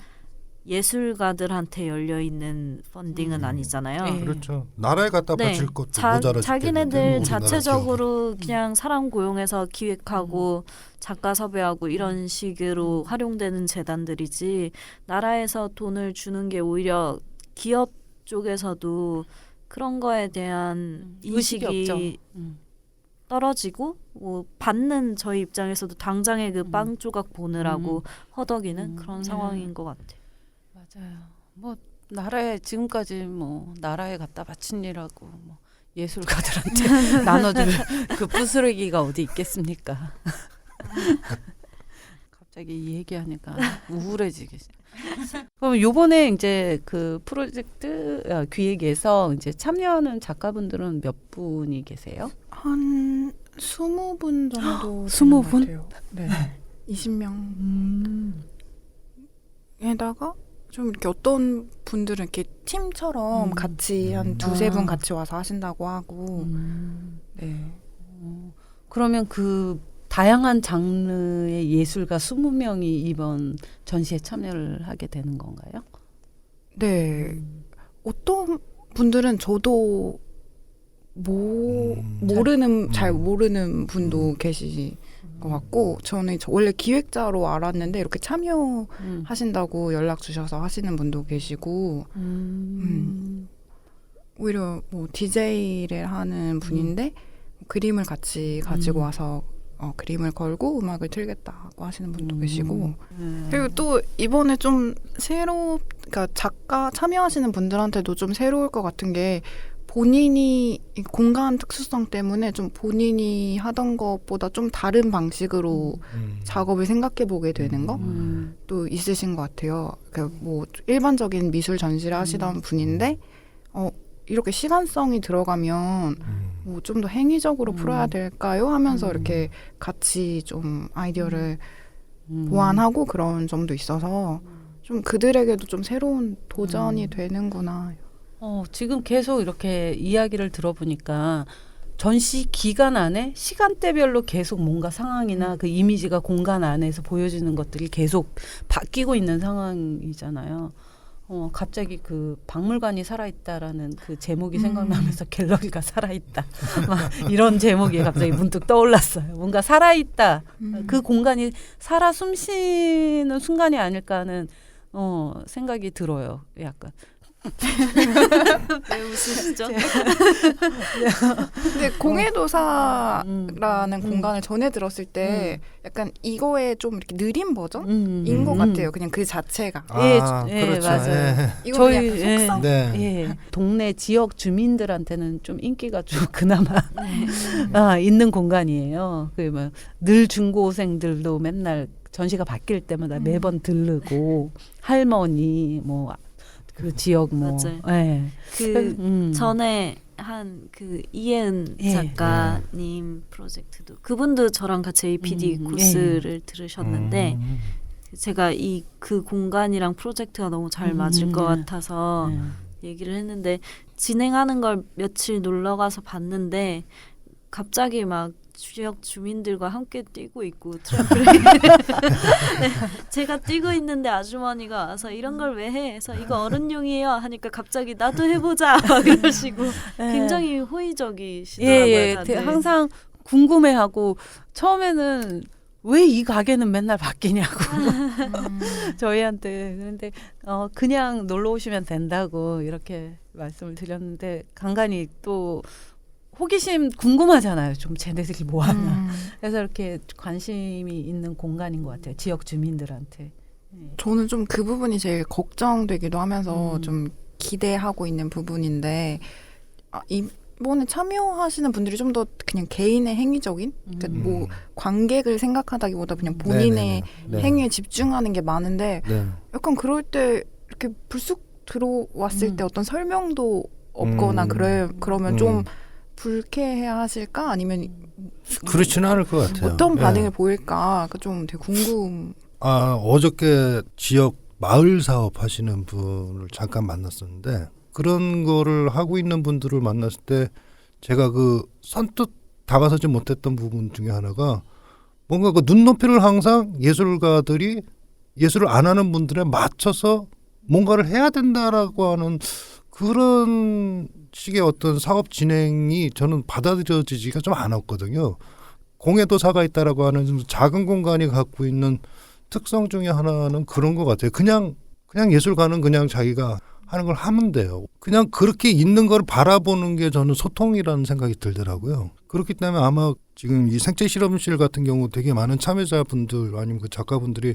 예술가들한테 열려 있는 펀딩은 아니잖아요. 네. 그렇죠. 나라에 갖다 바칠 것도 모자라지. 자기네들 자체적으로 그냥 사람 고용해서 기획하고 작가 섭외하고 이런 식으로 활용되는 재단들이지 나라에서 돈을 주는 게 오히려 기업 쪽에서도 그런 거에 대한 의식이 인식이 없죠. 떨어지고 뭐 받는 저희 입장에서도 당장에 그 빵 조각 보느라고 허덕이는 그런 상황인 것 같아요. 맞아요. 뭐 나라에 지금까지 뭐 나라에 갖다 바친 일하고 뭐 예술가들한테 나눠줄 그 부스러기가 어디 있겠습니까? 갑자기 이 얘기하니까 우울해지게. 그럼 요번에 이제 그 프로젝트 기획에서 이제 참여하는 작가분들은 몇 분이 계세요? 한 20분 정도 20분? 되는 것 같아요. 네. 20명. 에다가 좀 이렇게 어떤 분들은 이렇게 팀처럼 같이 한 두세 분 같이 와서 하신다고 하고 네. 그러면 그 다양한 장르의 예술가 20명이 이번 전시에 참여를 하게 되는 건가요? 네. 어떤 분들은 저도 잘 모르는 분도 계시 것 같고 저는 원래 기획자로 알았는데 이렇게 참여하신다고 연락 주셔서 하시는 분도 계시고 오히려 뭐 DJ를 하는 분인데 그림을 같이 가지고 와서 그림을 걸고 음악을 틀겠다고 하시는 분도 계시고 그리고 또 이번에 좀 그러니까 작가 참여하시는 분들한테도 좀 새로울 것 같은 게 본인이 이 공간 특수성 때문에 좀 본인이 하던 것보다 좀 다른 방식으로 작업을 생각해 보게 되는 것도 있으신 것 같아요. 그러니까 뭐 일반적인 미술 전시를 하시던 분인데 이렇게 시간성이 들어가면 뭐 좀 더 행위적으로 풀어야 될까요? 하면서 이렇게 같이 좀 아이디어를 보완하고 그런 점도 있어서 좀 그들에게도 좀 새로운 도전이 되는구나. 지금 계속 이렇게 이야기를 들어보니까 전시 기간 안에 시간대별로 계속 뭔가 상황이나 그 이미지가 공간 안에서 보여지는 것들이 계속 바뀌고 있는 상황이잖아요. 갑자기 그 박물관이 살아있다라는 그 제목이 생각나면서 갤러리가 살아있다. 막 이런 제목이 갑자기 문득 떠올랐어요. 뭔가 살아있다. 그 공간이 살아 숨쉬는 순간이 아닐까 하는 생각이 들어요. 약간. 왜 웃으시죠? 근데 공예도사라는 공간을 전에 들었을 때 약간 이거에 좀 이렇게 느린 버전인 것 같아요. 그냥 그 자체가. 그렇죠. 맞아요. 이거 저희 약간 속성. 네. 예, 동네 지역 주민들한테는 좀 인기가 좀 그나마 있는 공간이에요. 늘 중고생들도 맨날 전시가 바뀔 때마다 매번 들르고 할머니 뭐 그 지역 뭐 맞아요. 예. 전에 한 그 이혜은 작가님 프로젝트도 그분도 저랑 같이 APD 코스를 들으셨는데 제가 그 공간이랑 프로젝트가 너무 잘 맞을 것 같아서 얘기를 했는데 진행하는 걸 며칠 놀러 가서 봤는데 갑자기 막 지역 주민들과 함께 뛰고 있고 트램플린 제가 뛰고 있는데 아주머니가 와서 이런 걸 왜 해? 해서 이거 어른용이에요 하니까 갑자기 나도 해보자 막 이러시고 굉장히 호의적이시더라고요. 다들. 항상 궁금해하고 처음에는 왜 이 가게는 맨날 바뀌냐고 저희한테 그런데 그냥 놀러 오시면 된다고 이렇게 말씀을 드렸는데 간간히 또 호기심 궁금하잖아요. 좀 쟤네들이 뭐 하냐. 그래서 이렇게 관심이 있는 공간인 것 같아요. 지역 주민들한테. 저는 좀 그 부분이 제일 걱정되기도 하면서 좀 기대하고 있는 부분인데 이번에 참여하시는 분들이 좀 더 그냥 개인의 행위적인 그러니까 뭐 관객을 생각하다기보다 그냥 본인의 행위에 집중하는 게 많은데 약간 그럴 때 이렇게 불쑥 들어왔을 때 어떤 설명도 없거나 그러면 좀 불쾌해야 하실까? 아니면 그렇지는 않을 것 같아요. 어떤 반응을 보일까? 좀 되게 궁금. 어저께 지역 마을 사업 하시는 분을 잠깐 만났었는데 그런 거를 하고 있는 분들을 만났을 때 제가 그 선뜻 다가서지 못했던 부분 중에 하나가 뭔가 그 눈높이를 항상 예술가들이 예술을 안 하는 분들에 맞춰서 뭔가를 해야 된다라고 하는 그런 식의 어떤 사업 진행이 저는 받아들여지지가 좀 않았거든요. 공예도사가 있다라고 하는 좀 작은 공간이 갖고 있는 특성 중에 하나는 그런 것 같아요. 그냥 예술가는 그냥 자기가 하는 걸 하면 돼요. 그냥 그렇게 있는 걸 바라보는 게 저는 소통이라는 생각이 들더라고요. 그렇기 때문에 아마 지금 이 생체 실험실 같은 경우 되게 많은 참여자분들 아니면 그 작가분들이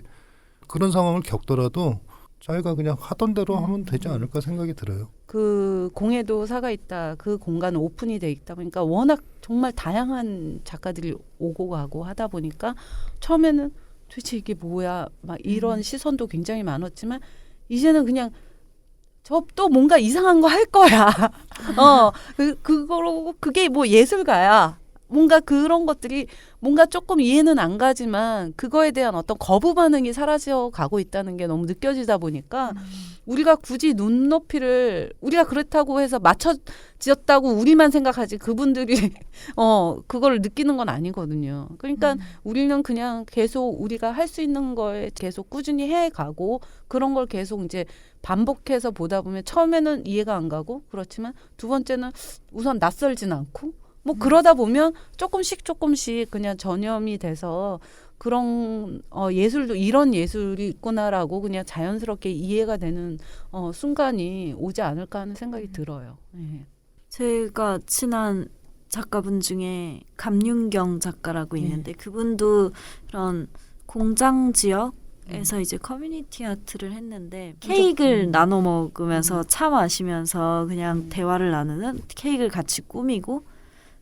그런 상황을 겪더라도 자기가 그냥 하던 대로 하면 되지 않을까 생각이 들어요. 그 공예도 사가 있다. 그 공간 오픈이 돼 있다 보니까 워낙 정말 다양한 작가들이 오고 가고 하다 보니까 처음에는 도대체 이게 뭐야 막 이런 시선도 굉장히 많았지만 이제는 그냥 저 또 뭔가 이상한 거 할 거야. 그거로 그게 뭐 예술가야. 뭔가 그런 것들이 뭔가 조금 이해는 안 가지만 그거에 대한 어떤 거부 반응이 사라져 가고 있다는 게 너무 느껴지다 보니까 우리가 굳이 눈높이를 우리가 그렇다고 해서 맞춰지었다고 우리만 생각하지 그분들이 그걸 느끼는 건 아니거든요. 그러니까 우리는 그냥 계속 우리가 할 수 있는 거에 계속 꾸준히 해가고 그런 걸 계속 이제 반복해서 보다 보면 처음에는 이해가 안 가고 그렇지만 두 번째는 우선 낯설진 않고 뭐 그러다 보면 조금씩 그냥 전염이 돼서 그런 예술도 이런 예술이 있구나라고 그냥 자연스럽게 이해가 되는 순간이 오지 않을까 하는 생각이 들어요. 네. 제가 친한 작가분 중에 감윤경 작가라고 있는데 그분도 그런 공장 지역에서 이제 커뮤니티 아트를 했는데 케이크를 나눠 먹으면서 차 마시면서 그냥 대화를 나누는 케이크를 같이 꾸미고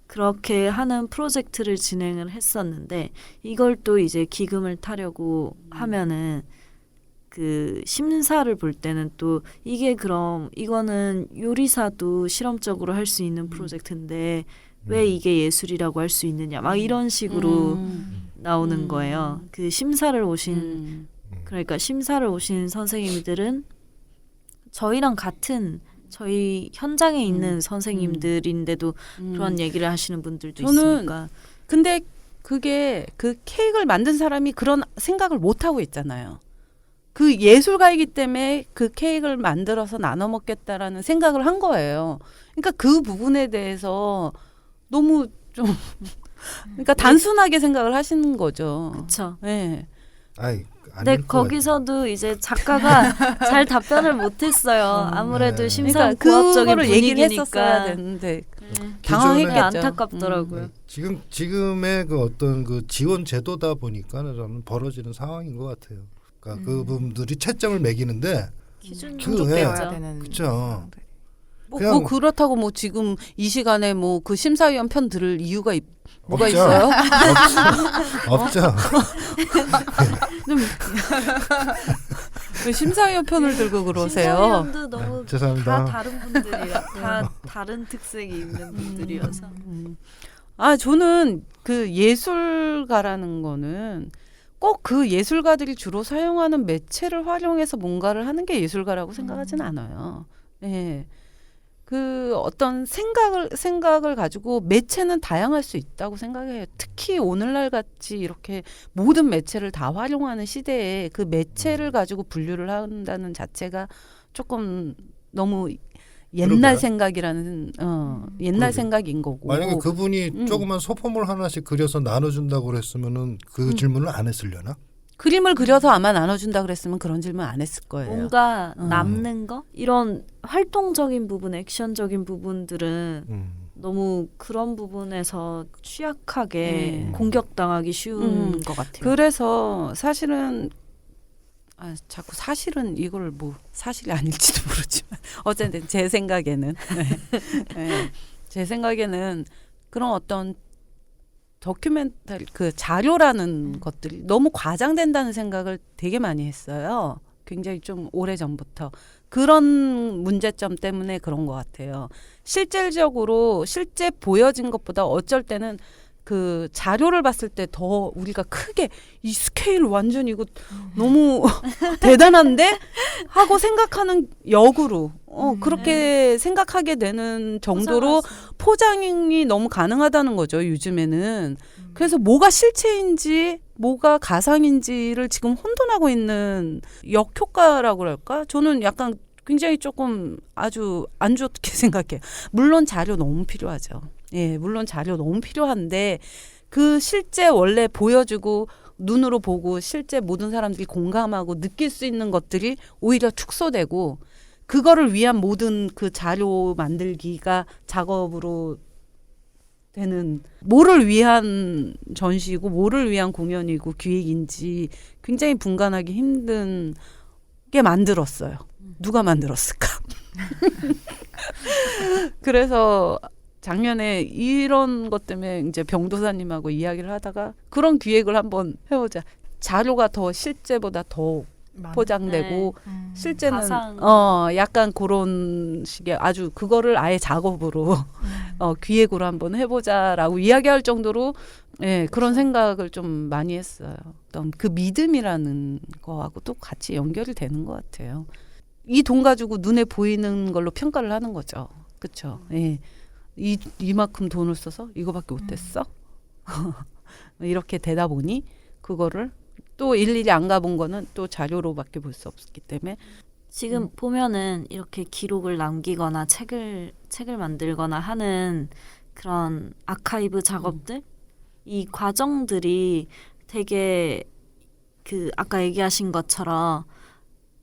그렇게 하는 프로젝트를 진행을 했었는데 이걸 또 이제 기금을 타려고 하면은 그 심사를 볼 때는 또 이게 그럼 이거는 요리사도 실험적으로 할 수 있는 프로젝트인데 왜 이게 예술이라고 할 수 있느냐 막 이런 식으로 나오는 거예요. 그 심사를 오신 그러니까 심사를 오신 선생님들은 저희랑 같은 저희 현장에 있는 선생님들인데도 그런 얘기를 하시는 분들도 저는 있으니까. 근데 그게 그 케이크를 만든 사람이 그런 생각을 못 하고 있잖아요. 그 예술가이기 때문에 그 케이크를 만들어서 나눠 먹겠다라는 생각을 한 거예요. 그러니까 그 부분에 대해서 너무 좀 그러니까 단순하게 생각을 하시는 거죠. 그렇죠. 네. 아이, 근데 거기서도 이제 작가가 잘 답변을 못했어요. 아무래도 네. 심사는 그러니까 고압적인 그거를 얘기를 분위기니까. 했었어야 되는데 되게 당황했겠죠. 안타깝더라고요. 지금의 그 어떤 그 지원 제도다 보니까는 저는 벌어지는 상황인 것 같아요. 그러니까 그분들이 채점을 매기는데 기준 그 충족되어야 왜? 되는 그렇죠. 뭐 그냥- 그렇다고 뭐 지금 이 시간에 뭐 그 심사위원 편 들을 이유가 뭐가 없죠. 있어요? 없죠. 좀 왜 심사위원 편을 들고 그러세요? 심사위원도 너무 죄송합니다. 다 다른 분들이라 다 다른 특색이 있는 분들이어서. 저는 그 예술가라는 거는 꼭 그 예술가들이 주로 사용하는 매체를 활용해서 뭔가를 하는 게 예술가라고 생각하진 않아요. 네. 그 어떤 생각을 가지고 매체는 다양할 수 있다고 생각해요. 특히 오늘날 같이 이렇게 모든 매체를 다 활용하는 시대에 그 매체를 가지고 분류를 한다는 자체가 조금 너무 옛날 그러게요. 생각이라는 옛날 그러게요. 생각인 거고. 만약에 그분이 조그만 소품을 하나씩 그려서 나눠준다고 그랬으면은 그 질문을 안 했으려나? 그림을 그려서 아마 나눠준다 그랬으면 그런 질문 안 했을 거예요. 뭔가 남는 거 이런 활동적인 부분, 액션적인 부분들은 너무 그런 부분에서 취약하게 공격당하기 쉬운 것 같아요. 그래서 사실은 자꾸 사실은 이걸 뭐 사실이 아닐지도 모르지만 어쨌든 제 생각에는 제 생각에는 그런 어떤 다큐멘터리 그 자료라는 것들이 너무 과장된다는 생각을 되게 많이 했어요. 굉장히 좀 오래 전부터 그런 문제점 때문에 그런 것 같아요. 실질적으로 실제 보여진 것보다 어쩔 때는 그 자료를 봤을 때 더 우리가 크게 이 스케일 완전 이거 너무 대단한데 하고 생각하는 역으로 그렇게 생각하게 되는 정도로 포장이 너무 가능하다는 거죠, 요즘에는. 그래서 뭐가 실체인지 뭐가 가상인지를 지금 혼돈하고 있는 역효과라고 그럴까? 저는 약간 굉장히 조금 아주 안 좋게 생각해요. 물론 자료 너무 필요하죠. 예, 물론 자료 너무 필요한데 그 실제 원래 보여주고 눈으로 보고 실제 모든 사람들이 공감하고 느낄 수 있는 것들이 오히려 축소되고 그거를 위한 모든 그 자료 만들기가 작업으로 되는, 뭐를 위한 전시고 뭐를 위한 공연이고 기획인지 굉장히 분간하기 힘든 게 만들었어요. 누가 만들었을까? 그래서 작년에 이런 것 때문에 이제 병도사님하고 이야기를 하다가 그런 기획을 한번 해보자. 자료가 더 실제보다 더 포장되고 실제는 가상. 약간 그런 식의 아주 그거를 아예 작업으로 기획으로 한번 해보자라고 이야기할 정도로 그런 생각을 좀 많이 했어요. 어떤 그 믿음이라는 거하고 또 같이 연결이 되는 것 같아요. 이 돈 가지고 눈에 보이는 걸로 평가를 하는 거죠. 그렇죠. 예. 이만큼 돈을 써서 이거밖에 못했어? 이렇게 되다 보니 그거를 또 일일이 안 가본 거는 또 자료로밖에 볼 수 없기 때문에 지금 보면은 이렇게 기록을 남기거나 책을 만들거나 하는 그런 아카이브 작업들 이 과정들이 되게 그 아까 얘기하신 것처럼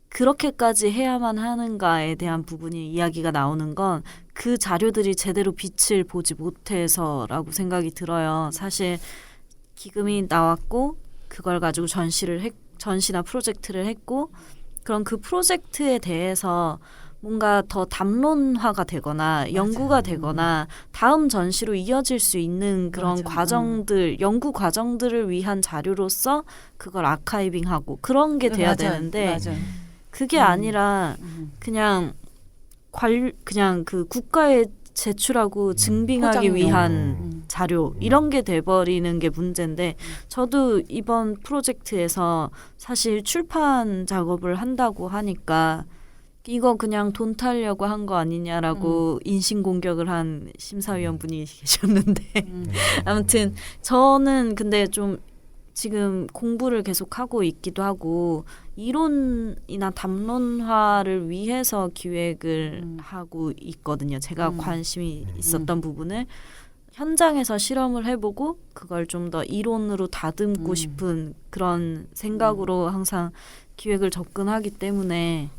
그렇게까지 해야만 하는가에 대한 부분이 이야기가 나오는 건 그 자료들이 제대로 빛을 보지 못해서라고 생각이 들어요. 사실 기금이 나왔고 그걸 가지고 전시나 프로젝트를 했고 그럼 그 프로젝트에 대해서 뭔가 더 담론화가 되거나 연구가 되거나 다음 전시로 이어질 수 있는 그런 과정들, 연구 과정들을 위한 자료로서 그걸 아카이빙하고 그런 게 돼야 되는데 그게 아니라 그냥 그 국가에 제출하고 증빙하기 포장용. 위한 자료 이런 게 돼버리는 게 문제인데 저도 이번 프로젝트에서 사실 출판 작업을 한다고 하니까 이거 그냥 돈 타려고 한 거 아니냐라고 인신공격을 한 심사위원분이 계셨는데 아무튼 저는 근데 좀 지금 공부를 계속 하고 있기도 하고 이론이나 담론화를 위해서 기획을 하고 있거든요. 제가 관심이 있었던 부분을 현장에서 실험을 해보고 그걸 좀 더 이론으로 다듬고 싶은 그런 생각으로 항상 기획을 접근하기 때문에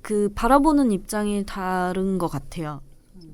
그 바라보는 입장이 다른 것 같아요.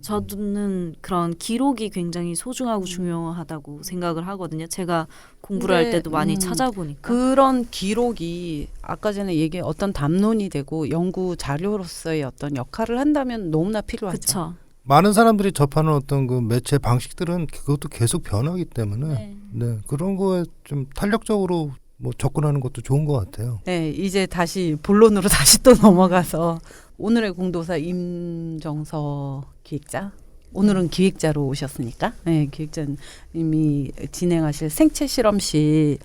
저는 그런 기록이 굉장히 소중하고 중요하다고 생각을 하거든요. 제가 공부를 할 때도 많이 찾아보니까. 그런 기록이 아까 전에 얘기한 어떤 담론이 되고 연구 자료로서의 어떤 역할을 한다면 너무나 필요하죠. 그렇죠. 많은 사람들이 접하는 어떤 그 매체 방식들은 그것도 계속 변하기 때문에 그런 거에 좀 탄력적으로 뭐 접근하는 것도 좋은 것 같아요. 네, 이제 다시 본론으로 다시 또 넘어가서 오늘의 공도사 임정서 기획자. 오늘은 기획자로 오셨으니까, 네, 기획자님이 진행하실 생체 실험실에는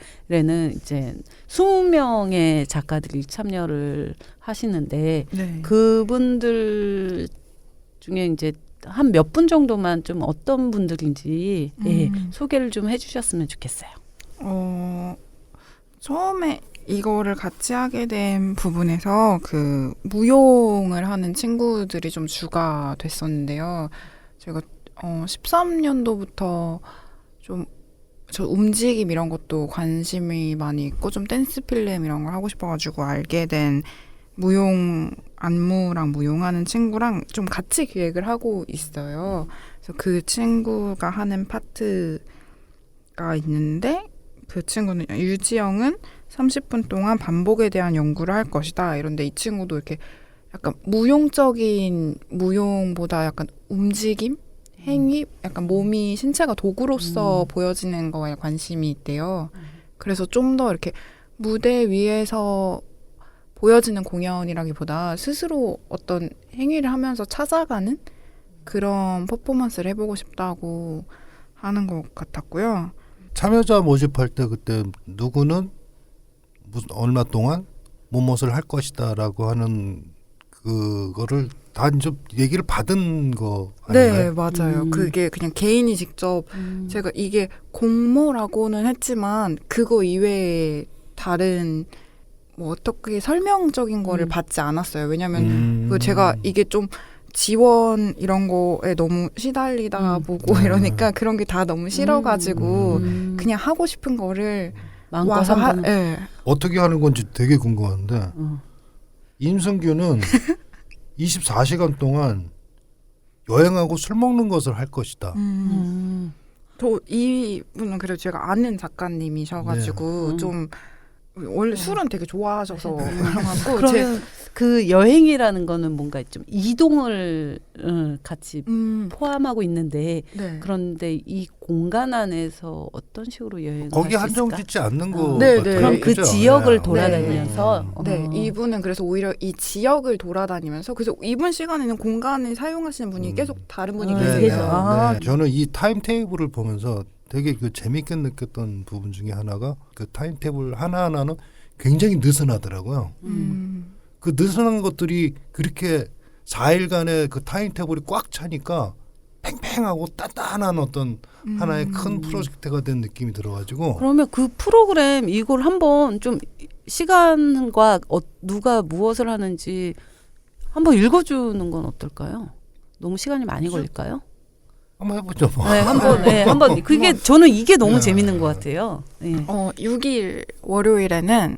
이제 20명의 작가들이 참여를 하시는데 그분들 중에 이제 한 몇 분 정도만 좀 어떤 분들인지 소개를 좀 해주셨으면 좋겠어요. 처음에 이거를 같이 하게 된 부분에서 그 무용을 하는 친구들이 좀 주가 됐었는데요. 제가 13년도부터 좀 저 움직임 이런 것도 관심이 많이 있고 좀 댄스 필름 이런 걸 하고 싶어가지고 알게 된 안무랑 무용하는 친구랑 좀 같이 기획을 하고 있어요. 그래서 그 친구가 하는 파트가 있는데 그 친구는 유지영은 30분 동안 반복에 대한 연구를 할 것이다. 이런데 이 친구도 이렇게 약간 무용적인 무용보다 약간 움직임? 행위? 약간 몸이 신체가 도구로서 보여지는 거에 관심이 있대요. 그래서 좀 더 이렇게 무대 위에서 보여지는 공연이라기보다 스스로 어떤 행위를 하면서 찾아가는 그런 퍼포먼스를 해보고 싶다고 하는 것 같았고요. 참여자 모집할 때 그때 누구는 무슨 얼마 동안 무엇을 할 것이다라고 하는 그거를 다 이제 얘기를 받은 거 아닌가요? 네, 맞아요. 그게 그냥 개인이 직접 제가 이게 공모라고는 했지만 그거 이외에 다른 뭐 어떻게 설명적인 거를 받지 않았어요. 왜냐면 그 제가 이게 좀 지원 이런 거에 너무 시달리다 보고 이러니까 그런 게 다 너무 싫어가지고 그냥 하고 싶은 거를 와서 어떻게 하는 건지 되게 궁금한데 임승규는 24시간 동안 여행하고 술 먹는 것을 할 것이다. 저 이분은 그래도 제가 아는 작가님이셔가지고 네. 좀 원래 술은 되게 좋아하셔서 그래갖고 그러면 그 여행이라는 거는 뭔가 좀 이동을 같이 포함하고 있는데 네. 그런데 이 공간 안에서 어떤 식으로 여행을 거기 할 수 있을까? 한정짓지 않는 거 네, 같아요. 네. 그럼 그 그죠? 지역을 네. 돌아다니면서 네, 이분은 그래서 오히려 이 지역을 돌아다니면서 그래서 이분 시간에는 공간을 사용하시는 분이 계속 다른 분이 네, 계세요. 네. 아. 네. 저는 이 타임테이블을 보면서 되게 그 재밌게 느꼈던 부분 중에 하나가 그 타임테이블 하나하나는 굉장히 느슨하더라고요. 그 느슨한 것들이 그렇게 4일간의 그 타임테이블이 꽉 차니까 팽팽하고 단단한 어떤 하나의 큰 프로젝트가 된 느낌이 들어가지고 그러면 그 프로그램 이걸 한번 좀 시간과 누가 무엇을 하는지 한번 읽어주는 건 어떨까요? 너무 시간이 많이 걸릴까요? 한번 해보죠. 뭐. 네, 한번 그게 저는 이게 너무 재밌는 것 같아요. 네. 6일 월요일에는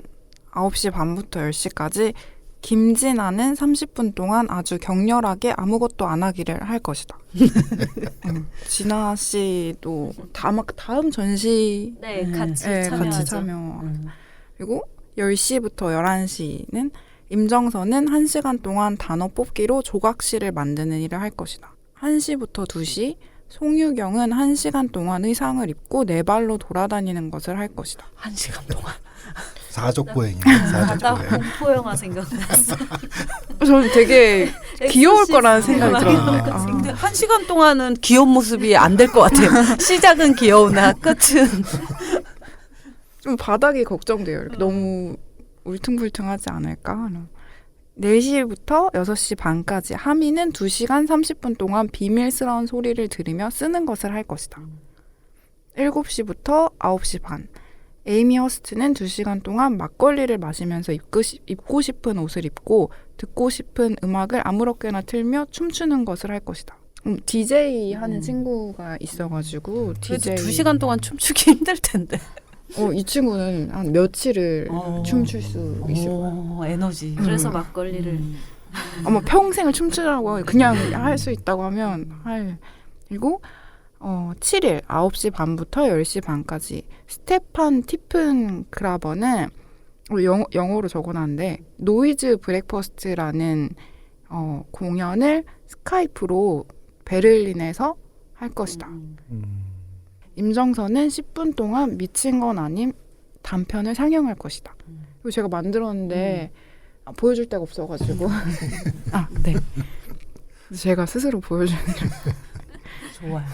9시 반부터 10시까지 김진아는 30분 동안 아주 격렬하게 아무것도 안 하기를 할 것이다. 진아 씨도 다음 전시 네, 네. 같이 네, 참여하죠. 같이 참여. 그리고 10시부터 11시는 임정선은 1시간 동안 단어 뽑기로 조각실을 만드는 일을 할 것이다. 1시부터 2시 송유경은 1시간 동안 의상을 입고 네 발로 돌아다니는 것을 할 것이다. 1시간 동안. 사족보행이네. 나 사족보행. 공포 영화 생각났어. 저는 되게 귀여울 거라는 생각이 엑소시스트. 들었는데. 아. 근데 1시간 동안은 귀여운 모습이 안 될 것 같아요. 시작은 귀여우나 끝은 좀 바닥이 걱정돼요. 이렇게 너무 울퉁불퉁하지 않을까? 4시부터 6시 반까지 하미는 2시간 30분 동안 비밀스러운 소리를 들으며 쓰는 것을 할 것이다. 7시부터 9시 반 에이미 허스트는 2시간 동안 막걸리를 마시면서 입고 싶은 옷을 입고 듣고 싶은 음악을 아무렇게나 틀며 춤추는 것을 할 것이다. DJ 하는 친구가 있어가지고 그래도 DJ 2시간 동안 춤추기 힘들 텐데. 이 친구는 한 며칠을 춤출 수 있어요. 에너지. 그래서 막걸리를 아마 평생을 춤추라고 그냥 할 수 있다고 하면 그리고 7일 9시 반부터 10시 반까지 스테판 티픈크라버는 영어로 적어놨는데 노이즈 브렉퍼스트라는 공연을 스카이프로 베를린에서 할 것이다. 임정선은 10분 동안 미친 건 아님 단편을 상영할 것이다. 이거 제가 만들었는데 보여줄 데가 없어가지고 네. 제가 스스로 보여주는 좋아요.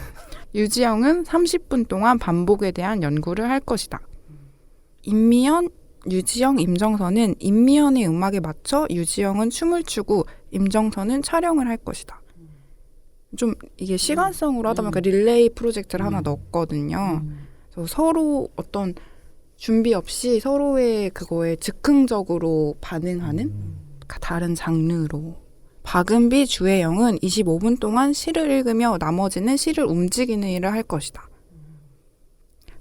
유지영은 30분 동안 반복에 대한 연구를 할 것이다. 임미연, 유지영, 임정선은 임미연의 음악에 맞춰 유지영은 춤을 추고 임정선은 촬영을 할 것이다. 좀 이게 시간성으로 하다 보니까 릴레이 프로젝트를 하나 넣었거든요. 그래서 서로 어떤 준비 없이 서로의 그거에 즉흥적으로 반응하는 다른 장르로. 박은비, 주혜영은 25분 동안 시를 읽으며 나머지는 시를 움직이는 일을 할 것이다.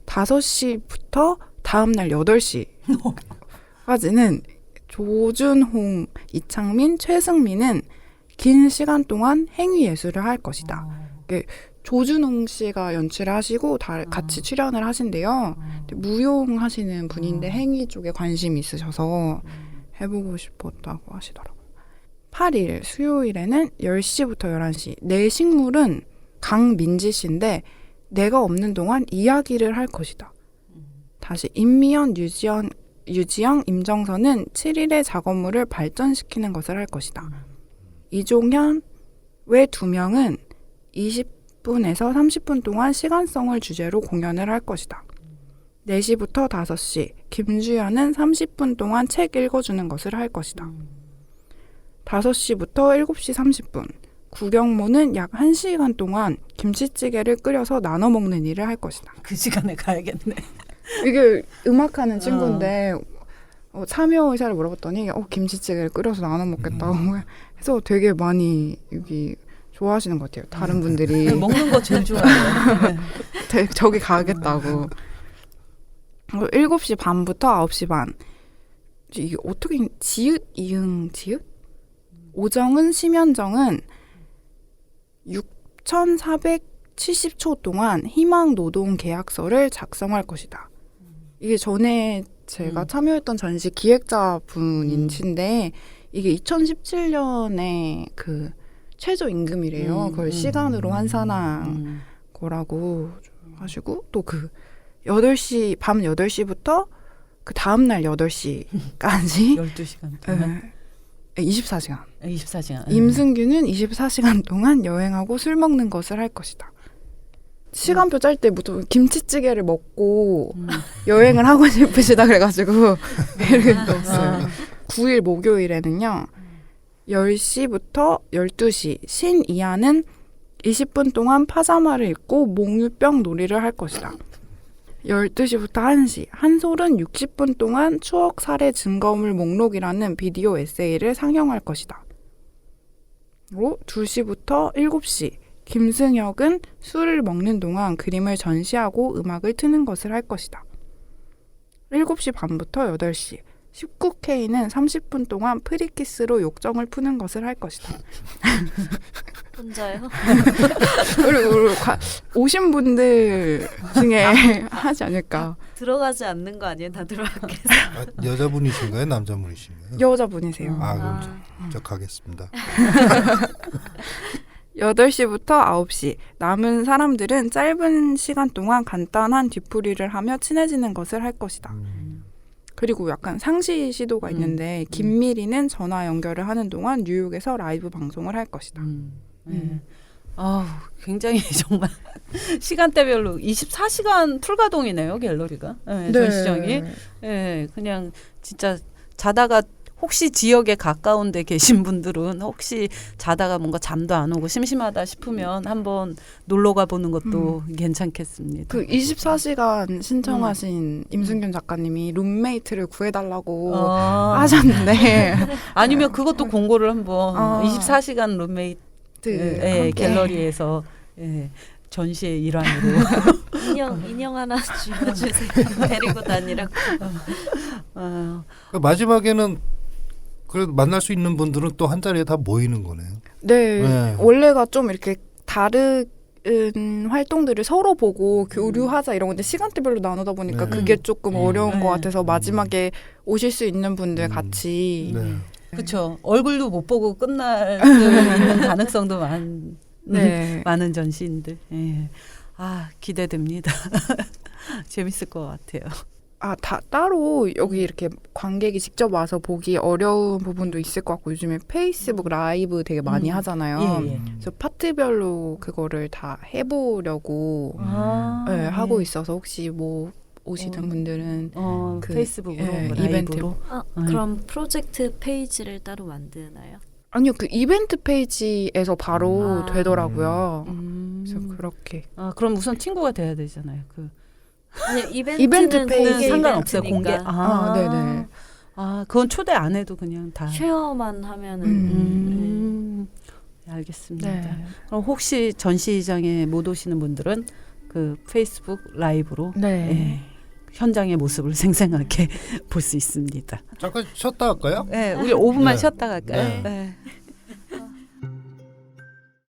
5시부터 다음날 8시까지는 조준홍, 이창민, 최승민은 긴 시간 동안 행위예술을 할 것이다. 조준홍 씨가 연출을 하시고 같이 출연을 하신대요. 무용하시는 분인데 행위 쪽에 관심이 있으셔서 해보고 싶었다고 하시더라고요. 8일 수요일에는 10시부터 11시 내 식물은 강민지 씨인데 내가 없는 동안 이야기를 할 것이다. 다시 임미연, 유지영, 임정선은 7일의 작업물을 발전시키는 것을 할 것이다. 이종현 외 2명은 20분에서 30분 동안 시간성을 주제로 공연을 할 것이다. 4시부터 5시 김주연은 30분 동안 책 읽어주는 것을 할 것이다. 5시부터 7시 30분 구경모는 약 1시간 동안 김치찌개를 끓여서 나눠 먹는 일을 할 것이다. 그 시간에 가야겠네. 이게 음악하는 친구인데 참여 의사를 물어봤더니 김치찌개를 끓여서 나눠 먹겠다고 해서 되게 많이 여기 좋아하시는 것 같아요. 다른 분들이 먹는 거 제일 좋아해요. 저기 가겠다고. 7시 반부터 9시 반 이게 어떻게 지읒, 이응, 지읒? 오정은 심현정은 6,470초 동안 희망 노동 계약서를 작성할 것이다. 이게 전에 제가 참여했던 전시 기획자분인데 이게 2017년에 그 최저임금이래요. 그걸 시간으로 환산한 거라고 하시고 또 그 8시 밤 8시부터 그 다음 날 8시까지 12시간 동안 24시간. 24시간. 임승규는 24시간 동안 여행하고 술 먹는 것을 할 것이다. 시간표 짤 때부터 김치찌개를 먹고 여행을 하고 싶으시다 그래가지고 이렇게 넣었어요. 9일 목요일에는요. 10시부터 12시 신이하는 20분 동안 파자마를 입고 몽유병 놀이를 할 것이다. 12시부터 1시 한솔은 60분 동안 추억 살해 증거물 목록이라는 비디오 에세이를 상영할 것이다. 그리고 2시부터 7시 김승혁은 술을 먹는 동안 그림을 전시하고 음악을 트는 것을 할 것이다. 7시 반부터 8시 19K는 30분 동안 프리키스로 욕정을 푸는 것을 할 것이다. 혼자요? 그리고 오신 분들 중에 하지 않을까. 들어가지 않는 거 아니에요? 다들 밖에서. 여자분이신가요? 남자분이신가요? 여자분이세요. 그럼 저 가겠습니다. 8시부터 9시 남은 사람들은 짧은 시간 동안 간단한 뒤풀이를 하며 친해지는 것을 할 것이다. 그리고 약간 상시 시도가 있는데 김미리는 전화 연결을 하는 동안 뉴욕에서 라이브 방송을 할 것이다. 굉장히 정말 시간대별로 24시간 풀가동이네요, 갤러리가. 네, 네. 전시장이. 네, 그냥 진짜 자다가 혹시 지역에 가까운 데 계신 분들은 혹시 자다가 뭔가 잠도 안 오고 심심하다 싶으면 한번 놀러 가보는 것도 괜찮겠습니다. 그 24시간 신청하신 임승균 작가님이 룸메이트를 구해달라고 하셨는데 아니면 그것도 공고를 한번 24시간 룸메이트 함께. 갤러리에서 전시의 일환으로 인형 하나 주세요. 데리고 다니라고. 마지막에는 그래도 만날 수 있는 분들은 또 한 자리에 다 모이는 거네요. 네. 원래가 좀 이렇게 다른 활동들을 서로 보고 교류하자 이런 건데 시간대별로 나누다 보니까 그게 조금 어려운 것 같아서 마지막에 오실 수 있는 분들 같이 그렇죠. 얼굴도 못 보고 끝날 수 있는 가능성도 많은 전시인들. 예. 기대됩니다. 재밌을 것 같아요. 따로 여기 이렇게 관객이 직접 와서 보기 어려운 부분도 있을 것 같고 요즘에 페이스북 라이브 되게 많이 하잖아요. 그래서 파트별로 그거를 다 해보려고 하고 있어서 혹시 뭐 오시는 분들은 그 페이스북으로 라이브로. 이벤트로. 그럼 프로젝트 페이지를 따로 만드나요? 아니요, 그 이벤트 페이지에서 바로 되더라고요. 그래서 그렇게. 그럼 우선 친구가 돼야 되잖아요. 아니, 이벤트 페이지 공개 상관없어요. 공개. 네네. 그건 초대 안 해도 그냥 다. 쉐어만 하면은. 알겠습니다. 네. 그럼 혹시 전시장에 못 오시는 분들은 그 페이스북 라이브로 현장의 모습을 생생하게 볼 수 있습니다. 잠깐 쉬었다 할까요? 네, 우리 5분만 네. 쉬었다 갈까요? 네. 네.